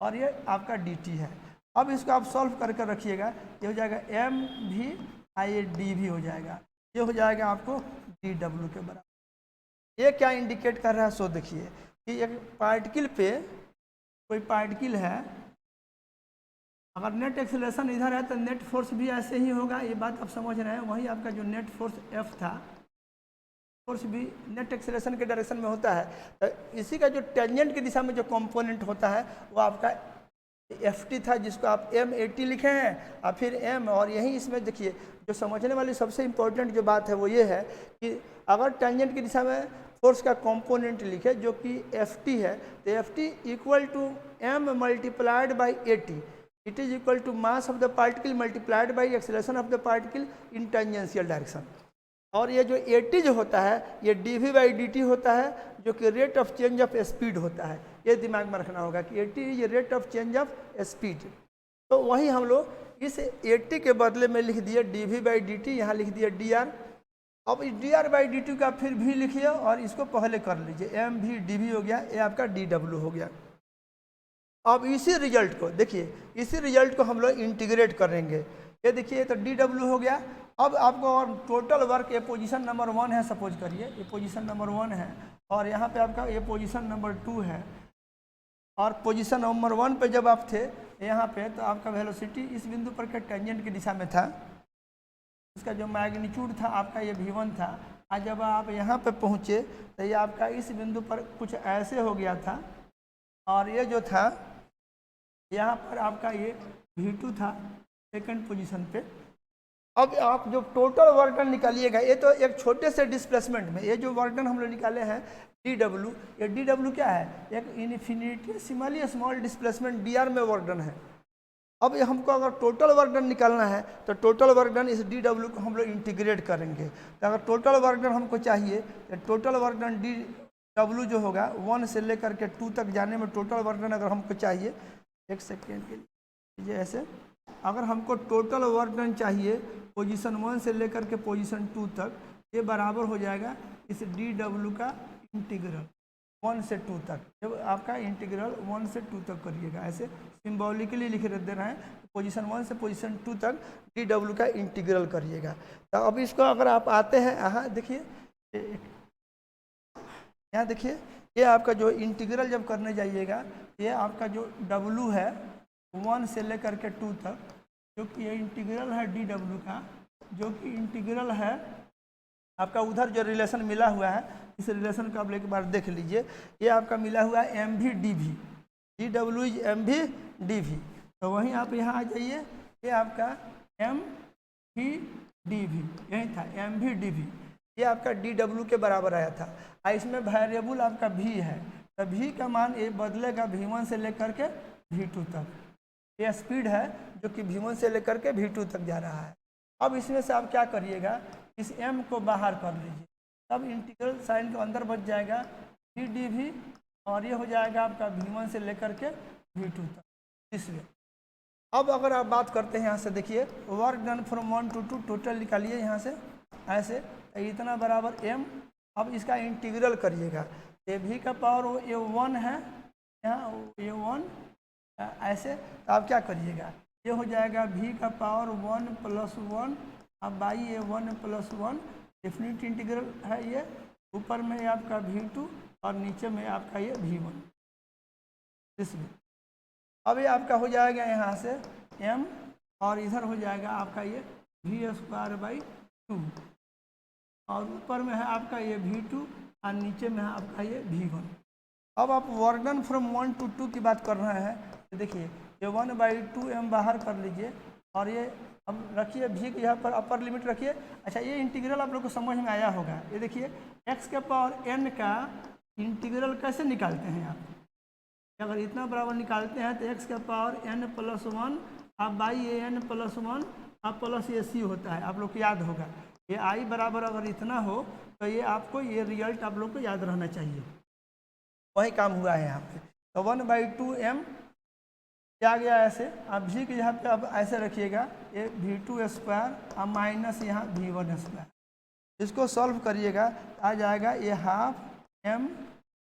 और ये आपका dt है। अब इसको आप सॉल्व करके रखिएगा, ये हो जाएगा mv, ये dv हो जाएगा, ये हो जाएगा आपको dw के बराबर। ये क्या इंडिकेट कर रहा है, सो देखिए कि एक पार्टिकल पे कोई पार्टिकल है, अगर नेट एक्सेलरेशन इधर है तो नेट फोर्स भी ऐसे ही होगा, ये बात आप समझ रहे हैं। वही आपका जो नेट फोर्स F था, फोर्स भी नेट एक्सेलरेशन के डायरेक्शन में होता है, तो इसी का जो टेंजेंट की दिशा में जो कंपोनेंट होता है वो आपका Ft था, जिसको आप m80 लिखे हैं और फिर m, और यही इसमें देखिए जो समझने वाली सबसे इम्पोर्टेंट जो बात है वो ये है कि अगर टेंजेंट की दिशा में फोर्स का कंपोनेंट लिखे जो कि Ft है, तो Ft equal to m multiplied by 80, it is equal to mass of the particle multiplied by acceleration of the particle in tangential direction. और ये जो 80 जो होता है ये dV/dt होता है, जो कि rate of change of speed होता है। ये दिमाग में रखना होगा कि 80 ये rate of change of speed. तो वही हम लोग इस 80 के बदले में लिख दिए dV/dt, यहाँ लिख दिए dr। अब इस dr/dt का फिर भी लिखिए और इसको पहले कर लीजिए, mv/dv हो गया, ये आपका dw हो गया। अब इसी रिजल्ट को देखिए, इसी रिजल्ट को हम लोग इंटीग्रेट करेंगे। ये देखिए तो dw हो गया। अब आपको और टोटल वर्क, ये पोजीशन नंबर 1 है, सपोज करिए ये पोजीशन नंबर 1 है और यहाँ पे आपका ये पोजीशन नंबर 2 है, और पोजीशन नंबर 1 पे जब आप थे यहाँ पे तो आपका वेलोसिटी इस बिंदु पर के टेंजेंट की दिशा में था, इसका जो मैग्नीट्यूड था आपका ये v1 था। आज जब आप यहाँ पे पहुँचे तो ये आपका इस बिंदु पर कुछ ऐसे हो गया था, और ये जो था यहाँ पर आपका ये v2 था सेकंड पोजीशन पे। अब आप जो टोटल वर्क डन निकालिएगा, ये तो एक छोटे से डिस्प्लेसमेंट में ये जो वर्क डन हम लोग निकाले हैं dw, ये dw क्या है, एक इन्फिनिटेसिमली स्मॉल डिस्प्लेसमेंट dr में वर्क डन है। अब हमको अगर टोटल वर्क डन निकालना है तो टोटल वर्क डन इस dw को हम लोग इंटीग्रेट करेंगे। तो अगर टोटल वर्क डन हमको चाहिए तो टोटल वर्क डन dw जो होगा 1 से लेकर के 2 तक जाने में टोटल वर्क डन अगर हमको चाहिए, एक सेकेंड के लिए ऐसे, अगर हमको टोटल वर्क डन चाहिए पोजीशन 1 से लेकर के पोजीशन 2 तक, ये बराबर हो जाएगा इस dw का इंटीग्रल 1 से 2 तक। जब आपका इंटीग्रल 1 से 2 तक करिएगा, ऐसे सिम्बॉलिकली लिख दे रहे हैं, पोजीशन 1 से पोजीशन 2 तक dw का इंटीग्रल करिएगा। तो अब इसको अगर आप आते हैं यहाँ देखिए, यहाँ देखिए ये आपका जो इंटीग्रल जब करने जाइएगा, ये आपका जो w है 1 से लेकर के 2 तक, जो कि ये इंटीग्रल है dw का, जो कि इंटीग्रल है आपका उधर जो रिलेशन मिला हुआ है, इस रिलेशन को आप एक बार देख लीजिए। ये आपका मिला हुआ है mv/dv, dw इज mv/dv। तो वहीं आप यहाँ आ जाइए, ये आपका mv/dv यही था, mv/dv ये आपका dw के बराबर आया था। इसमें वेरिएबल आपका v है, तो v का मान ये बदलेगा v1 से लेकर के v2 तक। ये स्पीड है जो कि v1 से लेकर के v2 तक जा रहा है। अब इसमें से आप क्या करिएगा, इस m को बाहर कर लीजिए, तब इंटीग्रल साइन को अंदर बच जाएगा v/dv, और ये हो जाएगा आपका v1 से लेकर के v2 तक। इसलिए अब अगर आप बात करते हैं यहाँ से देखिए, work done from 1 to 2 total निकालिए यहाँ से, ऐसे इतना बराबर m। अब इसका इंटीग्रल करिएगा, ये v का पावर ये 1 है, यहाँ ये 1 ऐसे, तो आप क्या करिएगा, ये हो जाएगा v का पावर 1 + 1, अब बाई ये 1 + 1 डेफिनिट इंटीग्रल है, ये ऊपर में आपका v2 और नीचे में आपका ये v1। इसमें अब ये आपका हो जाएगा यहाँ से m, और इधर हो जाएगा आपका ये v²/2, और ऊपर में है आपका ये v2 और नीचे में है आपका ये v1। अब आप वर्क डन फ्रॉम 1 to 2 की बात कर रहे हैं, तो देखिए ये 1/2 m बाहर कर लीजिए, और ये अब रखिए v के यहाँ पर अपर लिमिट रखिए। अच्छा, ये इंटीग्रल आप लोग को समझ में आया होगा। ये देखिए x के पावर n का इंटीग्रल कैसे निकालते हैं आप। अगर इतना बराबर निकालते हैं तो x के पावर n प्लस 1 अब बाई ए एन प्लस 1 अब प्लस ए सी होता है। आप लोग को याद होगा ये i बराबर अगर इतना हो तो ये आपको ये रिजल्ट आप लोग को याद रहना चाहिए। वही काम हुआ है यहाँ पे। तो 1/2m क्या गया ऐसे। आप v के यहाँ पे अब ऐसे रखिएगा, ये v2 स्क्वायर अब माइनस यहाँ v1 स्क्वायर। इसको सॉल्व करिएगा आ जाएगा ये half m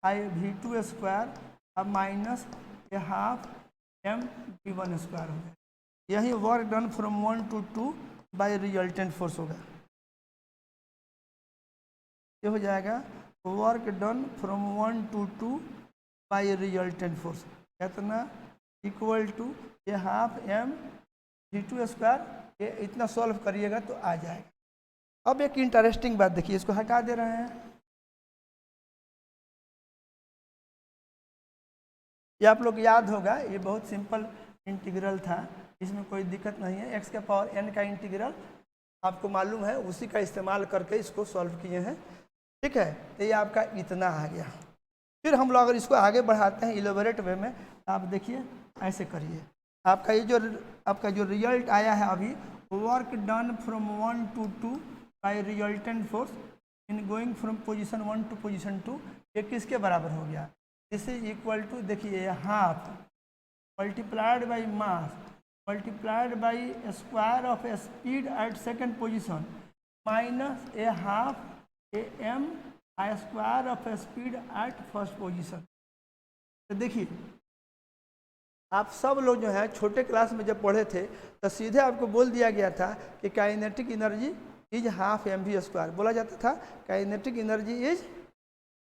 I v2 square अब माइनस ये हाफ m v1 स्क्वायर हो गया। यही work done from 1 to 2 by resultant force होगा। ये हो जाएगा work done from 1 to 2 by resultant force कितना इक्वल टू ये हाफ m v2 स्क्वायर। ये इतना सॉल्व करिएगा तो आ जाएगा। अब एक इंटरेस्टिंग बात देखिए, इसको हटा दे रहे हैं। ये आप लोग याद होगा, ये बहुत सिंपल इंटीग्रल था, इसमें कोई दिक्कत नहीं है। x के पावर n का इंटीग्रल आपको मालूम है, उसी का इस्तेमाल करके इसको सॉल्व किए हैं। ठीक है, तो ये आपका इतना आ गया। फिर हम लोग अगर इसको आगे बढ़ाते हैं इलेबोरेट वे में, तो आप देखिए ऐसे करिए। आपका जो रिजल्ट आया है अभी, work done from 1 to 2 by resultant force in going from position 1 to position 2, ये किसके बराबर हो गया। दिस इज इक्वल टू देखिए half multiplied by mass multiplied by square of speed at second position minus a half a M I square of speed at first position. तो देखिए आप सब लोग जो है छोटे क्लास में जब पढ़े थे तो सीधे आपको बोल दिया गया था कि kinetic energy is half M V square बोला जाता था। Kinetic energy is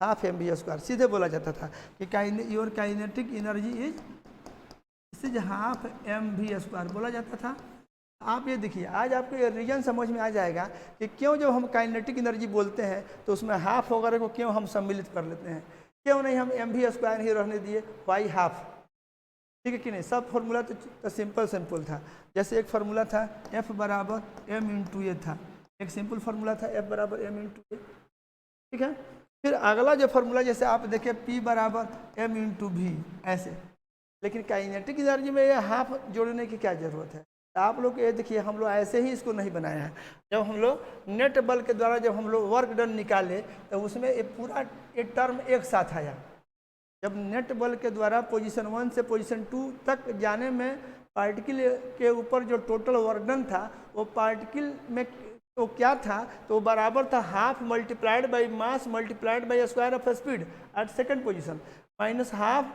half M V square सीधे बोला जाता था कि your kinetic energy is half M V square बोला जाता था। आप ये देखिए आज आपको ये रीजन समझ में आ जाएगा कि क्यों जब हम काइनेटिक एनर्जी बोलते हैं तो उसमें हाफ वगैरह को क्यों हम सम्मिलित कर लेते हैं, क्यों नहीं हम एम वी स्क्वायर ही रहने दिए, वाई हाफ। ठीक है कि नहीं। सब फार्मूला तो सिंपल था। जैसे एक फार्मूला था F बराबर m इंटू ए था, एक सिंपल फार्मूला था F बराबर m इंटू ए। ठीक है, फिर अगला जो फार्मूला जैसे आप देखें P बराबर m इंटू वी ऐसे। लेकिन काइनेटिक एनर्जी में ये हाफ जोड़ने की क्या ज़रूरत है। तो आप लोग ये देखिए हम लोग ऐसे ही इसको नहीं बनाया है। जब हम लोग नेट बल के द्वारा जब हम लोग वर्क डन निकाले तो उसमें ये पूरा ये टर्म एक साथ आया। जब नेट बल के द्वारा पोजीशन 1 से पोजीशन 2 तक जाने में पार्टिकल के ऊपर जो टोटल वर्क डन था वो पार्टिकल में तो क्या था, तो बराबर था half multiplied by mass multiplied by square of speed eight second position minus half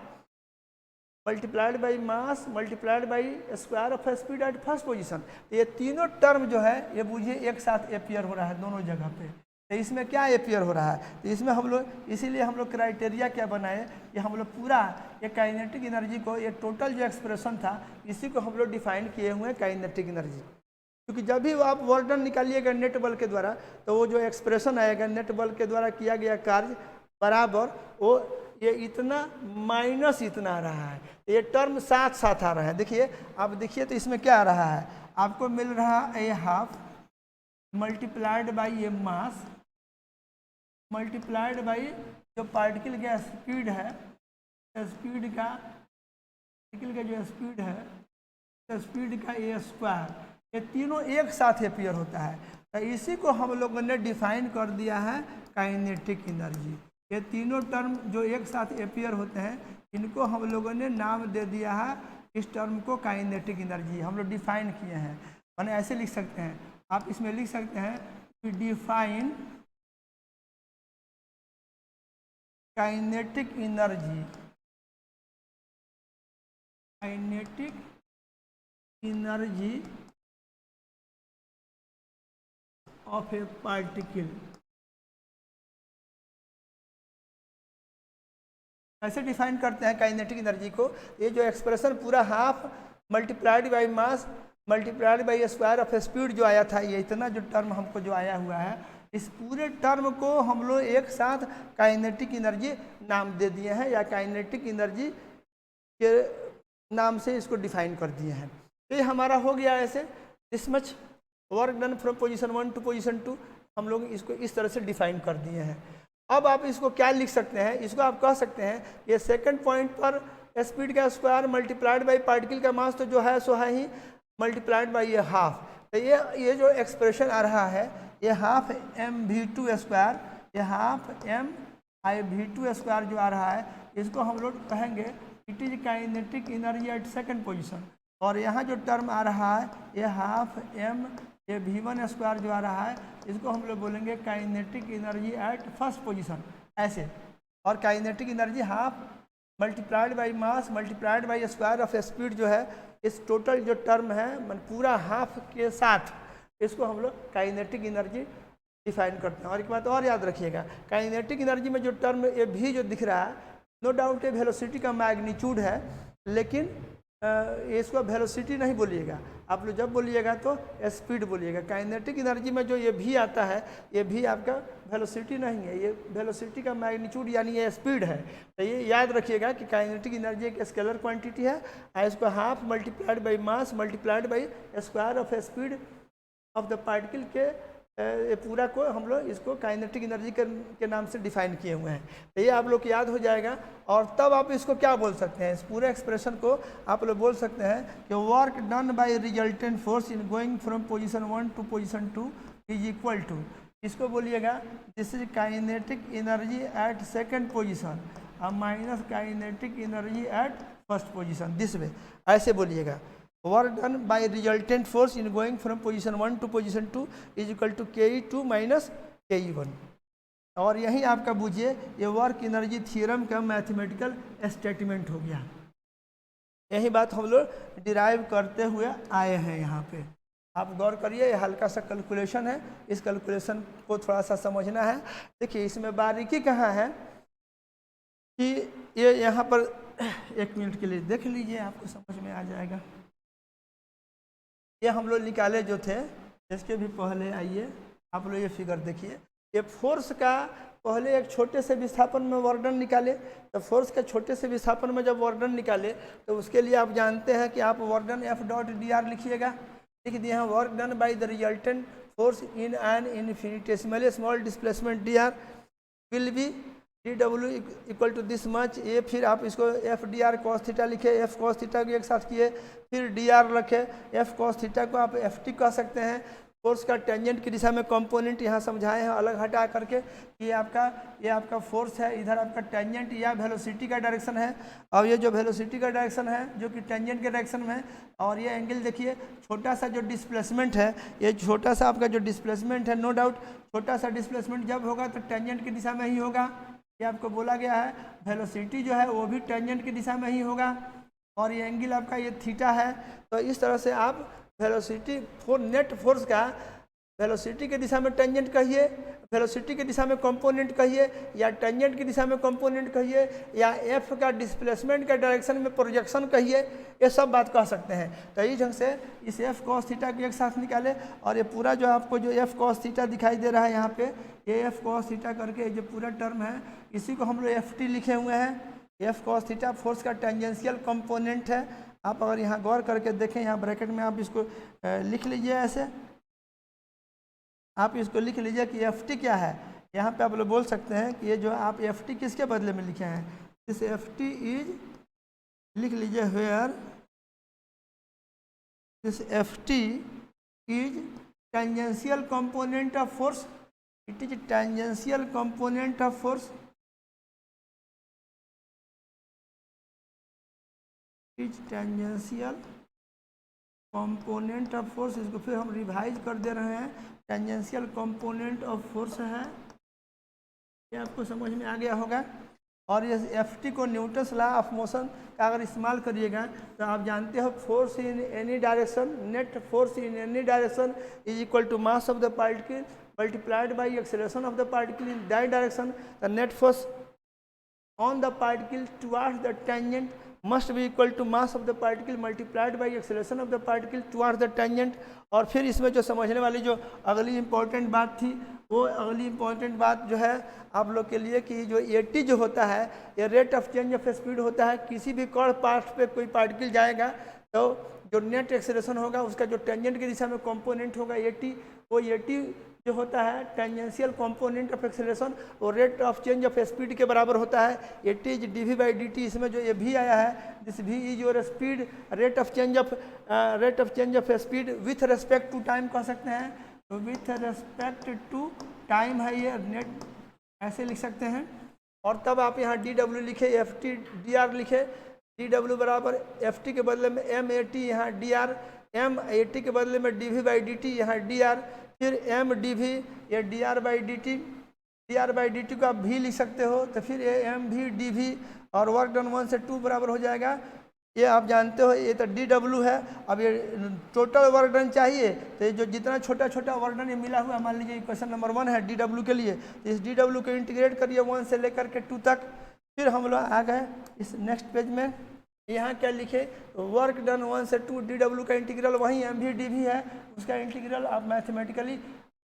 multiplied by mass multiplied by square of speed at first position. ये तीनों टर्म जो है ये बुझिए एक साथ अपीयर हो रहा है दोनों जगह पे। तो इसमें क्या अपीयर हो रहा है, तो इसमें हम लोग इसीलिए हम लोग क्राइटेरिया क्या बनाए कि हम लोग पूरा ये काइनेटिक एनर्जी को ये टोटल जो एक्सप्रेशन था इसी को हम लोग डिफाइन किए हुए हैं काइनेटिक एनर्जी। क्योंकि जब भी आप वर्क डन निकालिएगा नेट बल के द्वारा तो वो जो एक्सप्रेशन आएगा नेट बल के द्वारा किया गया कार्य बराबर वो ये इतना माइनस इतना आ रहा है। ये टर्म साथ साथ आ रहा है। देखिए आप देखिए तो इसमें क्या आ रहा है, आपको मिल रहा है ये हाफ मल्टीप्लाइड बाई ये मास मल्टीप्लाइड बाई जो पार्टिकल का स्पीड है, स्पीड का पार्टिकल का जो स्पीड है स्पीड का ए स्क्वायर, ये तीनों एक साथ अपीयर होता है। तो इसी को हम लोगों ने डिफाइन कर दिया है काइनेटिक एनर्जी। ये तीनों टर्म जो एक साथ अपीयर होते हैं इनको हम लोगों ने नाम दे दिया है, इस टर्म को काइनेटिक एनर्जी हम लोग डिफाइन किए हैं। मैंने ऐसे लिख सकते हैं, आप इसमें लिख सकते हैं कि define kinetic energy of a particle. ऐसे डिफाइन करते हैं काइनेटिक एनर्जी को। ये जो एक्सप्रेशन पूरा half multiplied by mass multiplied by square of speed जो आया था, ये इतना जो टर्म हमको जो आया हुआ है इस पूरे टर्म को हम लोग एक साथ काइनेटिक एनर्जी नाम दे दिए हैं या काइनेटिक एनर्जी के नाम से इसको डिफाइन कर दिए हैं। ये हमारा हो गया ऐसे, this much work done from position 1 to position 2, हम लोग इसको इस तरह से डिफाइन कर दिए हैं। अब आप इसको क्या लिख सकते हैं, इसको आप कह सकते हैं ये सेकंड पॉइंट पर स्पीड का स्क्वायर मल्टीप्लाइड बाई पार्टिकल का मास तो जो है सो है ही, मल्टीप्लाइड बाई ये हाफ। तो ये जो एक्सप्रेशन आ रहा है ये हाफ mv2 स्क्वायर, ये हाफ mIv2 स्क्वायर जो आ रहा है, इसको हम लोग कहेंगे it is kinetic energy eight second position. और यहाँ जो टर्म आ रहा है ये हाफ m ये v1 स्क्वायर जो आ रहा है, इसको हम लोग बोलेंगे kinetic energy at first position ऐसे। और kinetic energy half multiplied by mass multiplied by square of speed जो है, इस टोटल जो टर्म है पूरा हाफ के साथ इसको हम लोग काइनेटिक एनर्जी डिफाइन करते हैं। और एक बात और याद रखिएगा, काइनेटिक एनर्जी में जो टर्म ये भी जो दिख रहा है, नो डाउट ये वेलोसिटी का मैग्नीट्यूड है, लेकिन इसको वेलोसिटी नहीं बोलिएगा आप लोग, जब बोलिएगा तो स्पीड बोलिएगा। काइनेटिक एनर्जी में जो ये भी आता है, ये भी आपका वेलोसिटी नहीं है, ये वेलोसिटी का मैग्नीट्यूड यानी ये स्पीड है। तो ये याद रखिएगा कि काइनेटिक एनर्जी एक स्केलर क्वांटिटी है, इसको half multiplied by mass multiplied by square of speed of the particle के ये पूरा को हम लोग इसको काइनेटिक एनर्जी के नाम से डिफाइन किए हुए हैं। तो ये आप लोग को याद हो जाएगा। और तब आप इसको क्या बोल सकते हैं, इस पूरे एक्सप्रेशन को आप लोग बोल सकते हैं कि work done by resultant force in going from position 1 to position 2 is equal to, इसको बोलिएगा this is kinetic energy at second position और minus kinetic energy at first position, this way ऐसे बोलिएगा। Work done by resultant force in going from position 1 to position 2 is equal to ke2 minus ke1। और यही आपका बूझिए ये work energy theorem का mathematical statement हो गया। यही बात हम लोग डिराइव करते हुए आए हैं। यहाँ पे आप गौर करिए, ये हल्का सा कैलकुलेशन है, इस कैलकुलेशन को थोड़ा सा समझना है। देखिए इसमें बारीकी कहाँ है कि ये यहाँ पर 1 मिनट के लिए देख लीजिए, आपको समझ में आ जाएगा। ये हम लोग निकाले जो थे, इसके भी पहले आइए आप लोग ये फिगर देखिए, ये फोर्स का पहले एक छोटे से विस्थापन में वर्डन निकाले। तो फोर्स के छोटे से विस्थापन में जब वर्डन निकाले तो उसके लिए आप जानते हैं कि आप वर्डन F डॉट dr लिखिएगा, लिख दिए हैं work done by the resultant force in an infinitesimally small displacement dr will be dw equal to this much. ये फिर आप इसको F D R cos theta लिखे, एफ कॉस थीटा को एक साथ किए, फिर डी आर रखे, एफ कॉस थीटा को आप एफ टी कह सकते हैं। फोर्स का टेंजेंट की दिशा में कंपोनेंट यहाँ समझाए हैं अलग हटा करके, ये आपका फोर्स है, इधर आपका टेंजेंट या वेलोसिटी का डायरेक्शन है। और ये जो वेलोसिटी का डायरेक्शन है जो कि टेंजेंट के डायरेक्शन में है, और ये एंगल देखिए छोटा सा जो डिस्प्लेसमेंट है, ये छोटा सा आपका जो डिस्प्लेसमेंट है, नो डाउट छोटा सा डिस्प्लेसमेंट जब होगा तो टेंजेंट की दिशा में ही होगा, ये आपको बोला गया है। वेलोसिटी जो है वो भी टेंजेंट की दिशा में ही होगा, और ये एंगल आपका ये थीटा है। तो इस तरह से आप वेलोसिटी नेट फोर्स का वेलोसिटी की दिशा में टेंजेंट कहिए, वेलोसिटी की दिशा में कंपोनेंट कहिए, या टेंजेंट की दिशा में कंपोनेंट कहिए, या एफ का डिस्प्लेसमेंट का डायरेक्शन में प्रोजेक्शन कहिए, ये सब बात कह सकते हैं। तो इस ढंग से इस एफ कॉस थीटा को एक साथ निकाले, और ये पूरा जो आपको जो एफ कॉस थीटा दिखाई दे रहा है यहाँ पे, ये एफ कॉस थीटा करके जो पूरा टर्म है इसी को हम लोग एफ टी लिखे हुए हैं। एफ कॉस थीटा फोर्स का टेंजेंशियल कंपोनेंट है। आप अगर यहाँ गौर करके देखें, यहाँ ब्रैकेट में आप इसको लिख लीजिए, ऐसे आप इसको लिख लीजिए कि एफ टी क्या है। यहाँ पे आप लोग बोल सकते हैं कि ये जो आप एफ टी किसके बदले में लिखे हैं, इस एफ टी इज लिख लीजिए where this F T is tangential component of force, it is tangential component of force, is tangential component of force. इसको फिर हम रिवाइज कर दे रहे हैं, टेंजेंशियल कंपोनेंट ऑफ फोर्स है, ये आपको समझ में आ गया होगा। और ये एफ टी को न्यूटन्स लॉ ऑफ मोशन का अगर इस्तेमाल करिएगा तो आप जानते हो force in any direction, net force in any direction is equal to mass of the particle multiplied by acceleration of the particle in that direction. The net force on the particle towards the tangent must be equal to mass of the particle multiplied by acceleration of the particle towards the tangent. और फिर इसमें जो समझने वाली जो अगली important बात थी, वो अगली इम्पोर्टेंट बात जो है आप लोग के लिए कि जो AT जो होता है ये rate of change of speed होता है। किसी भी कर्व पाथ पे कोई पार्टिकल जाएगा तो जो नेट एक्सेलरेशन होगा उसका जो टेंजेंट की दिशा में कंपोनेंट होगा AT, वो AT जो होता है टेंजेंशियल कंपोनेंट ऑफ एक्सेलरेशन, वो rate of change of speed के बराबर होता है। AT is dv/dt। इसमें जो ये v आया है, this v is your speed, rate of change of speed with respect to time कह सकते हैं, विथ रेस्पेक्ट टू टाइम है ये नेट, ऐसे लिख सकते हैं। और तब आप यहाँ dw लिखे, ft dr लिखे, dw बराबर ft के बदले में m/at, यहाँ dr, m/at के बदले में dv/dt, यहाँ dr, फिर m/dv, ये dr/dt, dr/dt को आप v लिख सकते हो, तो फिर ये m/v/dv और वर्क डन 1 से 2 बराबर हो जाएगा। ये आप जानते हो ये तो dw है। अब ये टोटल वर्क डन चाहिए तो ये जो जितना छोटा छोटा वर्क डन ये मिला हुआ है, मान लीजिए क्वेश्चन नंबर 1 है dw के लिए, तो इस dw को इंटीग्रेट करिए 1 से लेकर के 2 तक। फिर हम लोग आ गए इस नेक्स्ट पेज में, यहाँ क्या लिखे, वर्क डन 1 से 2 dw का इंटीग्रल वहीं m/dv है, उसका इंटीग्रल आप मैथमेटिकली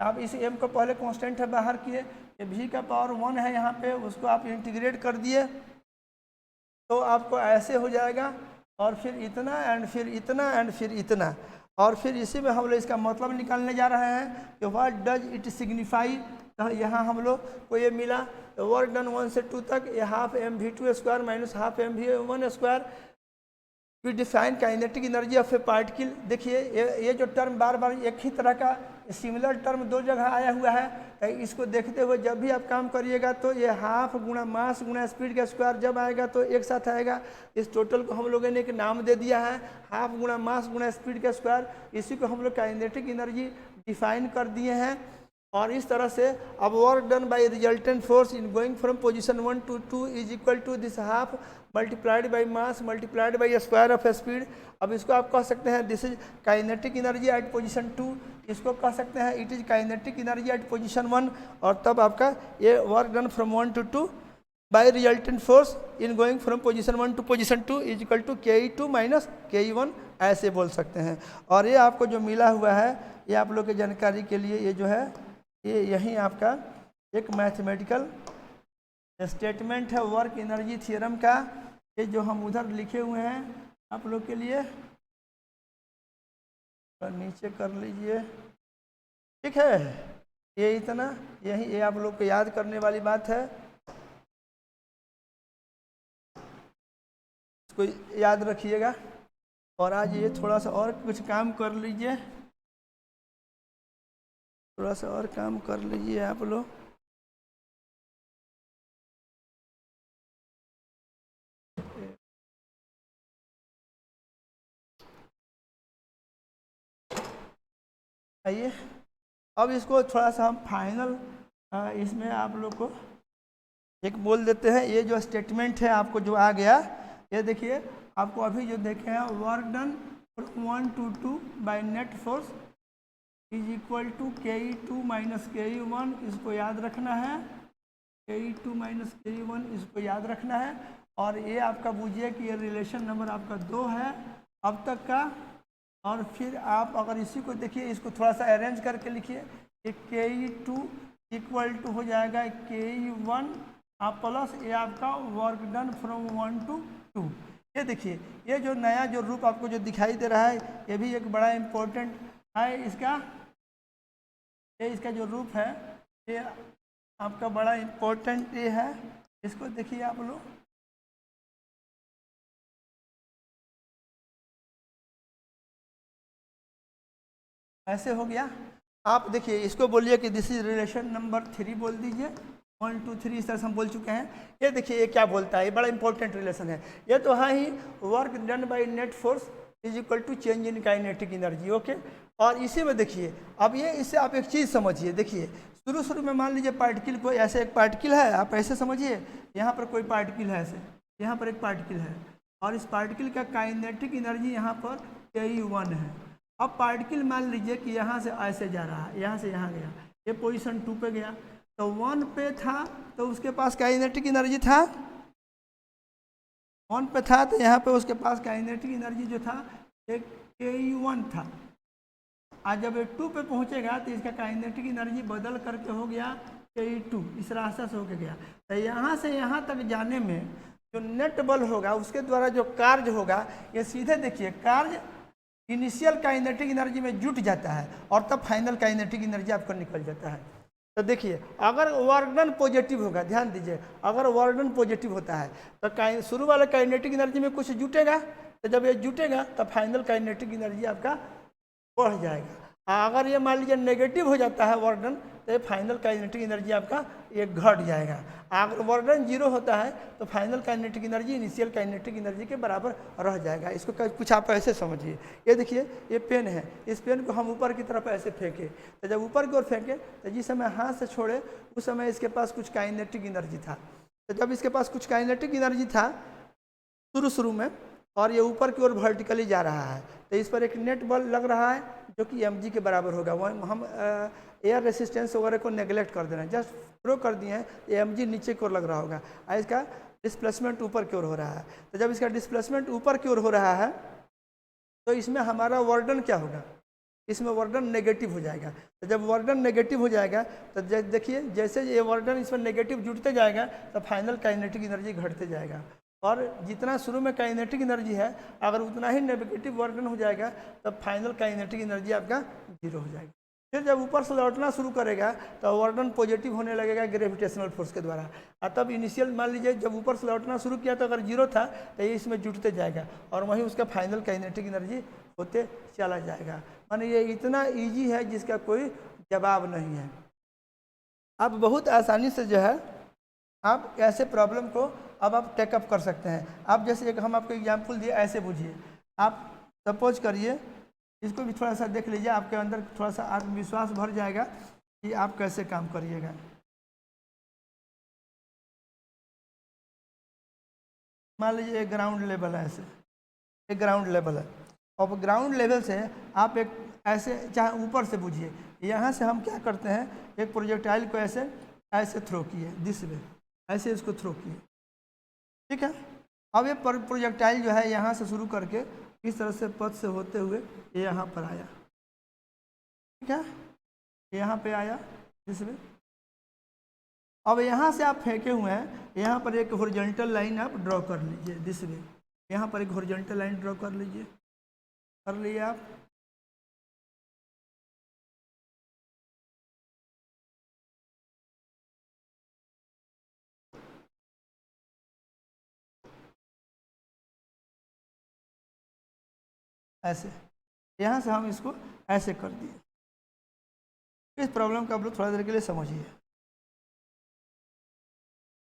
आप इस m को पहले कांस्टेंट है बाहर किए, ये v का पावर 1 है यहाँ पे, उसको आप इंटीग्रेट कर दिए तो आपको ऐसे हो जाएगा। और फिर इतना एंड फिर इतना एंड फिर इतना, और फिर इसी में हम लोग इसका मतलब निकालने जा रहे हैं कि व्हाट डज इट सिग्निफाई। तो यहाँ हम लोग को ये मिला वर्क डन 1 से 2 तक, ये half mv2 square minus half mv1 square. We define kinetic energy of a particle. देखिए ये जो टर्म बार बार एक ही तरह का सिमिलर टर्म 2 जगह आया हुआ है, तो इसको देखते हुए जब भी आप काम करिएगा तो ये हाफ गुणा मास गुणा स्पीड का स्क्वायर जब आएगा तो एक साथ आएगा। इस टोटल को हम लोगों ने एक नाम दे दिया है हाफ गुणा मास गुणा स्पीड का स्क्वायर, इसी को हम लोग काइनेटिक एनर्जी डिफाइन कर दिए हैं। और इस तरह से अब work done by resultant force in going from position 1 to 2 is equal to this half multiplied by mass multiplied by square of speed. अब इसको आप कह सकते हैं this is kinetic energy at position 2, इसको कह सकते हैं it is kinetic energy at position 1। और तब आपका ये work done from 1 to 2 by resultant force in going from position 1 to position 2 is equal to ke2 minus ke1, ऐसे बोल सकते हैं। और ये आपको जो मिला हुआ है ये आप लोग की जानकारी के लिए, ये जो है ये यही आपका एक मैथमेटिकल स्टेटमेंट है वर्क एनर्जी थ्योरम का, ये जो हम उधर लिखे हुए हैं आप लोग के लिए, तो नीचे कर लीजिए, ठीक है। ये इतना यही ये आप लोग को याद करने वाली बात है, इसको याद रखिएगा। और आज ये थोड़ा सा और कुछ काम कर लीजिए, थोड़ा सा और काम कर लीजिए आप लोग। आइए अब इसको थोड़ा सा हम फाइनल इसमें आप लोग को एक बोल देते हैं। ये जो स्टेटमेंट है आपको जो आ गया, ये देखिए आपको अभी जो देखे हैं work done from 1 to 2 by net force is equal to ke2 minus ke1, इसको याद रखना है, ke2 माइनस ke1 इसको याद रखना है। और ये आपका बूझिए कि ये रिलेशन नंबर आपका 2 है अब तक का। और फिर आप अगर इसी को देखिए, इसको थोड़ा सा अरेंज करके लिखिए, ये ke2 इक्वल टू हो जाएगा ke1 आप प्लस ये आपका वर्क डन फ्रॉम 1 to 2। ये देखिए ये जो नया जो रूप आपको जो दिखाई दे रहा है ये भी एक बड़ा इम्पोर्टेंट है इसका, ये इसका जो रूप है ये आपका बड़ा इम्पोर्टेंट ये है, इसको देखिए आप लोग। ऐसे हो गया। आप देखिए इसको बोलिए कि दिस इज रिलेशन नंबर 3 बोल दीजिए, 1 2 3 इस तरह से हम बोल चुके हैं। ये देखिए ये क्या बोलता है, ये बड़ा इंपॉर्टेंट रिलेशन है। ये तो है ही work done by net force is equal to change in kinetic energy, okay. और इसी में देखिए अब ये इससे आप एक चीज़ समझिए, देखिए शुरू में मान लीजिए पार्टिकल को ऐसे एक पार्टिकल है, आप ऐसे समझिए यहाँ पर कोई पार्टिकल है, ऐसे यहाँ पर एक पार्टिकल है और इस पार्टिकल का काइनेटिक एनर्जी यहाँ पर ke1 है। अब पार्टिकल मान लीजिए कि यहाँ से ऐसे जा रहा है, यहाँ से यहाँ गया, ये पोजीशन 2 पे गया, तो 1 पे था तो उसके पास काइनेटिक एनर्जी था 1 पे था तो यहाँ पे उसके पास काइनेटिक एनर्जी जो था एक Ke1 था। आज जब ये 2 पे पहुँचेगा तो इसका काइनेटिक एनर्जी बदल करके हो गया Ke2, इस रास्ते से होके गया। तो यहाँ से यहाँ तक जाने में जो नेट बल होगा उसके द्वारा जो कार्य होगा, ये सीधे देखिए कार्य इनिशियल काइनेटिक एनर्जी में जुट जाता है और तब फाइनल काइनेटिक एनर्जी आपको निकल जाता है। तो देखिए अगर वर्क डन पॉजिटिव होगा, ध्यान दीजिए, अगर वर्क डन पॉजिटिव होता है तो शुरू वाले काइनेटिक एनर्जी में कुछ जुटेगा, तो जब ये जुटेगा तो फाइनल काइनेटिक एनर्जी आपका बढ़ जाएगा। अगर ये मान लीजिए नेगेटिव हो जाता है वर्क डन, तो फाइनल काइनेटिक एनर्जी आपका ये घट जाएगा। अगर वर्क डन 0 होता है तो final kinetic energy initial kinetic energy के बराबर रह जाएगा। इसको कुछ आप ऐसे समझिए, ये देखिए ये पेन है, इस पेन को हम ऊपर की तरफ ऐसे फेंके, तो जब ऊपर की ओर फेंके तो जिस समय हाथ से छोड़े उस समय इसके पास कुछ काइनेटिक एनर्जी था। तो जब इसके पास कुछ काइनेटिक एनर्जी था शुरू में और ये ऊपर की ओर वर्टिकली जा रहा है, तो इस पर एक नेट बल लग रहा है जो कि mg के बराबर होगा। वह हम एयर रेसिस्टेंस वगैरह को नेगलेक्ट कर दे रहे हैं, जस्ट थ्रो कर दिए हैं, ये mg नीचे की ओर लग रहा होगा और इसका डिस्प्लेसमेंट ऊपर की ओर हो रहा है। तो जब इसका डिस्प्लेसमेंट ऊपर की ओर हो रहा है तो इसमें हमारा वर्क डन क्या होगा, इसमें वर्क डन नेगेटिव हो जाएगा। तो जब वर्क डन नेगेटिव हो जाएगा तो देखिए जैसे ये वर्क डन इसमें नेगेटिव जुड़ते जाएगा तो फाइनल काइनेटिक एनर्जी घटते जाएगा, और जितना शुरू में काइनेटिक एनर्जी है अगर उतना ही नेगेटिव वर्क डन हो जाएगा तब फाइनल काइनेटिक एनर्जी आपका 0 हो जाएगा। फिर जब ऊपर से लौटना शुरू करेगा तो वर्क डन पॉजिटिव होने लगेगा ग्रेविटेशनल फोर्स के द्वारा, और तब इनिशियल मान लीजिए जब ऊपर से लौटना शुरू किया तो अगर 0 था तो ये इसमें जुटते जाएगा और वहीं उसका फाइनल काइनेटिक एनर्जी होते चला जाएगा। माने ये इतना ईजी है जिसका कोई जवाब नहीं है। आप बहुत आसानी से जो है आप ऐसे प्रॉब्लम को अब आप टेकअप कर सकते हैं। आप जैसे एक हम आपको एग्जाम्पल दिए, ऐसे बुझिए, आप सपोज करिए, इसको भी थोड़ा सा देख लीजिए, आपके अंदर थोड़ा सा आत्मविश्वास भर जाएगा कि आप कैसे काम करिएगा। मान लीजिए एक ग्राउंड लेवल है, ऐसे एक ग्राउंड लेवल है और ग्राउंड लेवल से आप एक ऐसे चाहे ऊपर से बुझिए, यहाँ से हम क्या करते हैं एक प्रोजेक्टाइल को ऐसे ऐसे थ्रो किए, दिस वे ऐसे इसको थ्रो किए, ठीक है। अब ये प्रोजेक्टाइल जो है यहाँ से शुरू करके इस तरह से पथ से होते हुए ये यहाँ पर आया, ठीक है, यहाँ पे आया इसमें। अब यहाँ से आप फेंके हुए हैं, यहाँ पर एक हॉरिजॉन्टल लाइन आप ड्रॉ कर लीजिए, दिस वे, यहाँ पर एक हॉरिजॉन्टल लाइन ड्रॉ कर लीजिए, कर लिए आप। ऐसे यहाँ से हम इसको ऐसे कर दिए। इस प्रॉब्लम का आप लोग थोड़ा देर के लिए समझिए,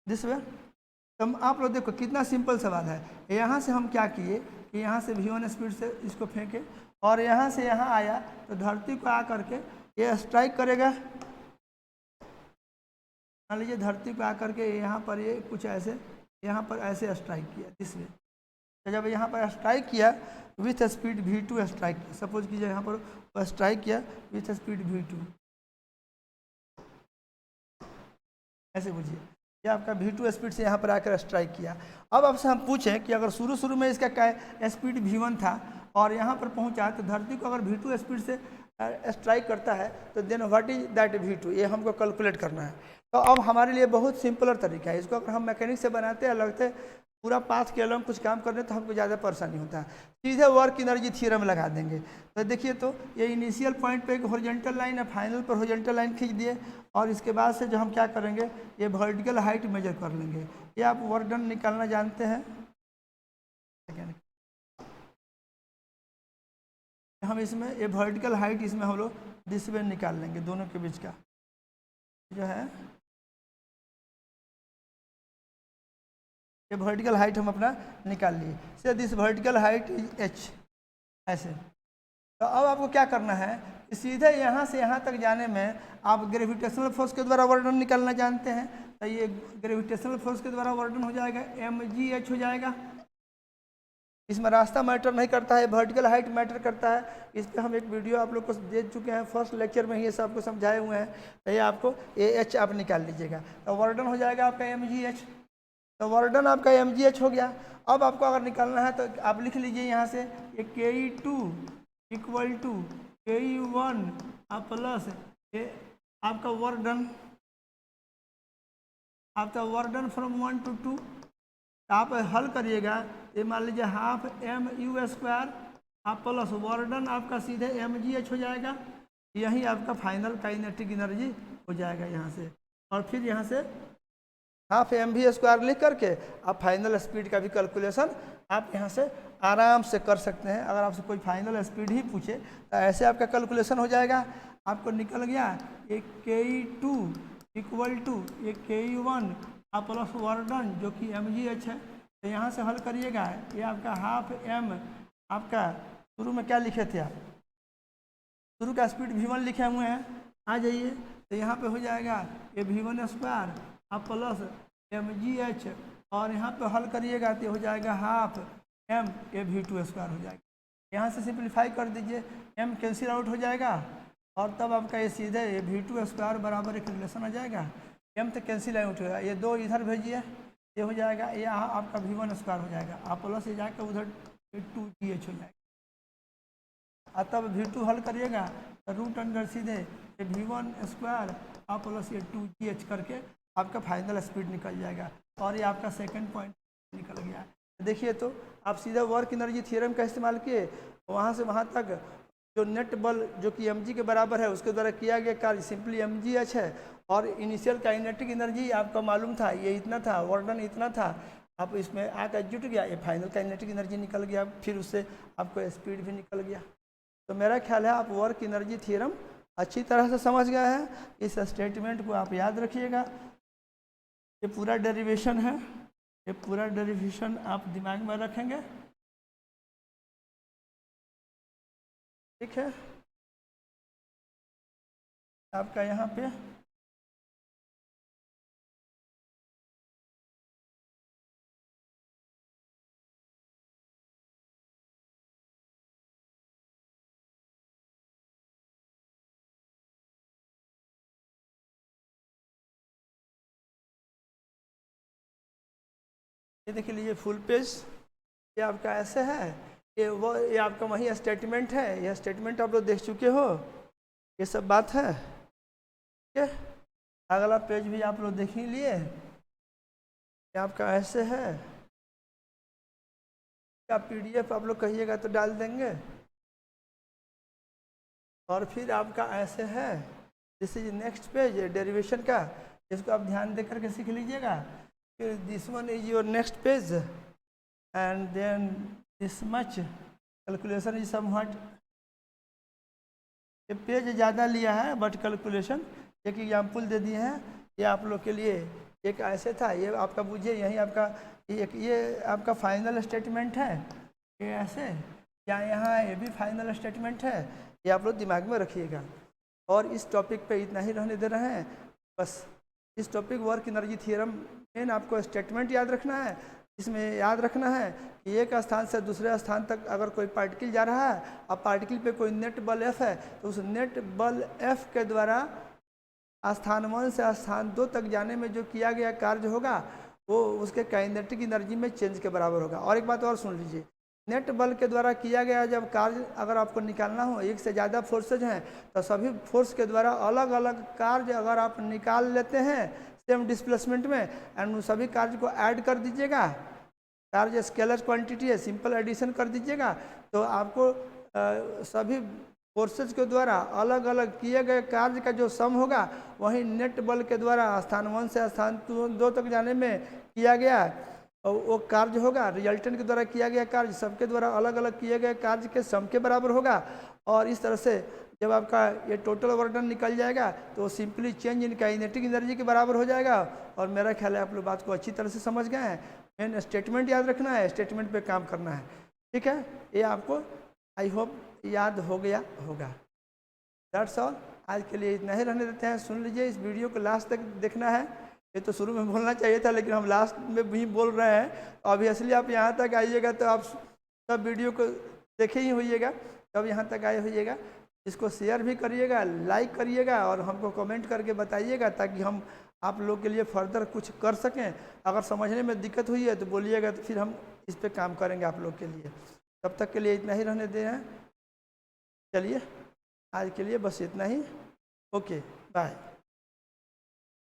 दिस वे। तो आप लोग देखो कितना सिंपल सवाल है। यहाँ से हम क्या किए कि यहाँ से v1 स्पीड से इसको फेंके और यहाँ से यहाँ आया तो धरती को आ करके ये स्ट्राइक करेगा। मान लीजिए धरती पे आकर के यहाँ पर ये कुछ ऐसे यहाँ पर ऐसे स्ट्राइक किया, दिस वे। तो जब यहाँ पर स्ट्राइक किया विथ स्पीड v2 स्ट्राइक किया, सपोज कीजिए यहाँ पर स्ट्राइक किया विथ स्पीड v2, ऐसे बुझिए, ये आपका v2 स्पीड से यहाँ पर आकर स्ट्राइक किया। अब आपसे हम पूछें कि अगर शुरू में इसका स्पीड v1 था और यहाँ पर पहुँचा तो धरती को अगर v2 स्पीड से स्ट्राइक करता है तो then what is that v2, ये हमको कैलकुलेट करना है। तो अब हमारे लिए बहुत सिंपलर तरीका है, इसको अगर हम मैकेनिक से बनाते हैं लगते पूरा पाथ के अलग कुछ काम करने तो हमको ज़्यादा परेशानी होता है, सीधे वर्क एनर्जी थ्योरम लगा देंगे। तो देखिए, तो ये इनिशियल पॉइंट पे एक हॉरिजॉन्टल लाइन है, फाइनल पर हॉरिजॉन्टल लाइन खींच दिए और इसके बाद से जो हम क्या करेंगे ये वर्टिकल हाइट मेजर कर लेंगे। ये आप वर्क डन निकालना जानते हैं, हम इसमें ये वर्टिकल हाइट इसमें हम लोग दिस वे निकाल लेंगे, दोनों के बीच का जो है ये वर्टिकल हाइट हम अपना निकाल लिए। से this vertical height is h, ऐसे। तो अब आपको क्या करना है, सीधे यहाँ से यहाँ तक जाने में आप ग्रेविटेशनल फोर्स के द्वारा वर्क डन निकालना जानते हैं। तो ये ग्रेविटेशनल फोर्स के द्वारा वर्क डन हो जाएगा mgh हो जाएगा। इसमें रास्ता मैटर नहीं करता है, वर्टिकल हाइट मैटर करता है। इस पर हम एक वीडियो आप लोग को दे चुके हैं, फर्स्ट लेक्चर में ही ये सब आपको समझाए हुए हैं। तो ये आपको ये h आप निकाल लीजिएगा, तो वर्क डन हो जाएगा आपका mgh। तो वर्क डन आपका mgh हो गया। अब आपको अगर निकालना है तो आप लिख लीजिए यहाँ से ये ke2 equal to ke1 plus ये आपका वर्क डन, आपका वर्क डन फ्रॉम 1 to 2। आप हल करिएगा, ये मान लीजिए हाफ mu स्क्वायर आप प्लस वर्क डन आपका सीधे mgh हो जाएगा। यही आपका फाइनल काइनेटिक एनर्जी हो जाएगा यहाँ से। और फिर यहाँ से हाफ mv स्क्वायर लिख करके आप फाइनल स्पीड का भी कैलकुलेशन आप यहाँ से आराम से कर सकते हैं। अगर आपसे कोई फाइनल स्पीड ही पूछे तो ऐसे आपका कैलकुलेशन हो जाएगा। आपको निकल गया एक ke2 इक्वल टू ये ke1 आप प्लस वर्क डन जो कि mgh है। तो यहाँ से हल करिएगा, ये आपका हाफ m आपका शुरू में क्या लिखे थे आप, शुरू का स्पीड v1 लिखे हुए हैं, आ जाइए तो यहाँ पे हो जाएगा ये v1 स्क्वायर आप प्लस mgh और यहाँ पे हल करिएगा तो हो जाएगा हाफ m ये v2 स्क्वायर हो जाएगा। यहाँ से सिंप्लीफाई कर दीजिए, m कैंसिल आउट हो जाएगा और तब आपका ये सीधे ये v2 स्क्वायर बराबर एक रिलेशन आ जाएगा। m तो कैंसिल आउट होगा, ये दो इधर भेजिए ये हो जाएगा, ये यहाँ आपका v1 स्क्वायर हो जाएगा आप प्लस ये जाकर उधर 2gh हो जाएगा। और तब v2 हल करिएगा तो रूट अंडर सीधे ये v1 स्क्वायर आप प्लस ये 2gh करके आपका फाइनल स्पीड निकल जाएगा और ये आपका सेकंड पॉइंट निकल गया। देखिए तो आप सीधा वर्क एनर्जी थ्योरम का इस्तेमाल किए, वहाँ से वहाँ तक जो नेट बल जो कि mg के बराबर है उसके द्वारा किया गया कार्य सिंपली mgh है और इनिशियल काइनेटिक एनर्जी आपका मालूम था ये इतना था, वर्क डन इतना था, आप इसमें आकर जुट गया, ये फाइनल काइनेटिक एनर्जी निकल गया, फिर उससे आपको स्पीड भी निकल गया। तो मेरा ख्याल है आप वर्क एनर्जी थ्योरम अच्छी तरह से समझ गए हैं। इस स्टेटमेंट को आप याद रखिएगा, ये पूरा डेरिवेशन है, ये पूरा डेरिवेशन आप दिमाग में रखेंगे, ठीक है। आपका यहाँ पे ये देख लीजिए फुल पेज, ये आपका ऐसे है, ये आपका वही स्टेटमेंट है, यह स्टेटमेंट आप लोग देख चुके हो, ये सब बात है, ठीक है। अगला पेज भी आप लोग देख ही लिए, ये आपका ऐसे है, क्या PDF आप लोग कहिएगा तो डाल देंगे। और फिर आपका ऐसे है, this is next page derivation का, इसको आप ध्यान दे करके सीख लीजिएगा। फिर this one is your next page and then this much calculation is somewhat, ये पेज ज़्यादा लिया है बट कैलकुलेशन एक एग्जाम्पल दे दिए हैं, ये आप लोग के लिए एक ऐसे था, ये आपका बुझिए यही आपका ये आपका फाइनल स्टेटमेंट है, ये ऐसे या यहाँ ये भी फाइनल स्टेटमेंट है, ये आप लोग दिमाग में रखिएगा। और इस टॉपिक पे इतना ही रहने दे रहे हैं, बस इस topic work energy theorem main आपको स्टेटमेंट याद रखना है। इसमें याद रखना है कि एक स्थान से दूसरे स्थान तक अगर कोई पार्टिकल जा रहा है और पार्टिकल पे कोई नेट बल F है तो उस नेट बल F के द्वारा स्थान 1 से स्थान 2 तक जाने में जो किया गया कार्य होगा वो उसके काइनेटिक एनर्जी में चेंज के बराबर होगा। और एक बात और सुन लीजिए, नेट बल के द्वारा किया गया जब कार्य अगर आपको निकालना हो, एक से ज़्यादा फोर्सेज हैं तो सभी फोर्स के द्वारा अलग अलग कार्य अगर आप निकाल लेते हैं सेम डिस्प्लेसमेंट में एंड उन सभी कार्य को ऐड कर दीजिएगा, कार्य स्केलर क्वांटिटी है, सिंपल एडिशन कर दीजिएगा तो आपको सभी फोर्सेज के द्वारा अलग अलग किए गए कार्य का जो सम होगा वही नेट बल के द्वारा स्थान 1 से स्थान 2 तक जाने में किया गया वो कार्य होगा, रिजल्टेंट के द्वारा किया गया कार्य सबके द्वारा अलग अलग किए गए कार्य के सम के बराबर होगा। और इस तरह से जब आपका ये टोटल वर्क डन निकल जाएगा तो simply change in kinetic energy के बराबर हो जाएगा। और मेरा ख्याल है आप लोग बात को अच्छी तरह से समझ गए हैं। मेन स्टेटमेंट याद रखना है, स्टेटमेंट पे काम करना है, ठीक है। ये आपको आई होप याद हो गया होगा। दैट्स ऑल, आज के लिए इतना ही रहने देते हैं। सुन लीजिए, इस वीडियो को लास्ट तक देखना है। ये तो शुरू में बोलना चाहिए था लेकिन हम लास्ट में भी बोल रहे हैं, ऑब्वियसली आप यहाँ तक आइएगा तो आप सब वीडियो को देखे ही होइएगा, तब यहाँ तक आए होइएगा। इसको शेयर भी करिएगा, लाइक करिएगा और हमको कमेंट करके बताइएगा ताकि हम आप लोग के लिए फर्दर कुछ कर सकें। अगर समझने में दिक्कत हुई है तो बोलिएगा, तो फिर हम इस पे काम करेंगे आप लोग के लिए। तब तक के लिए इतना ही रहने दे हैं। चलिए आज के लिए बस इतना ही। Okay bye.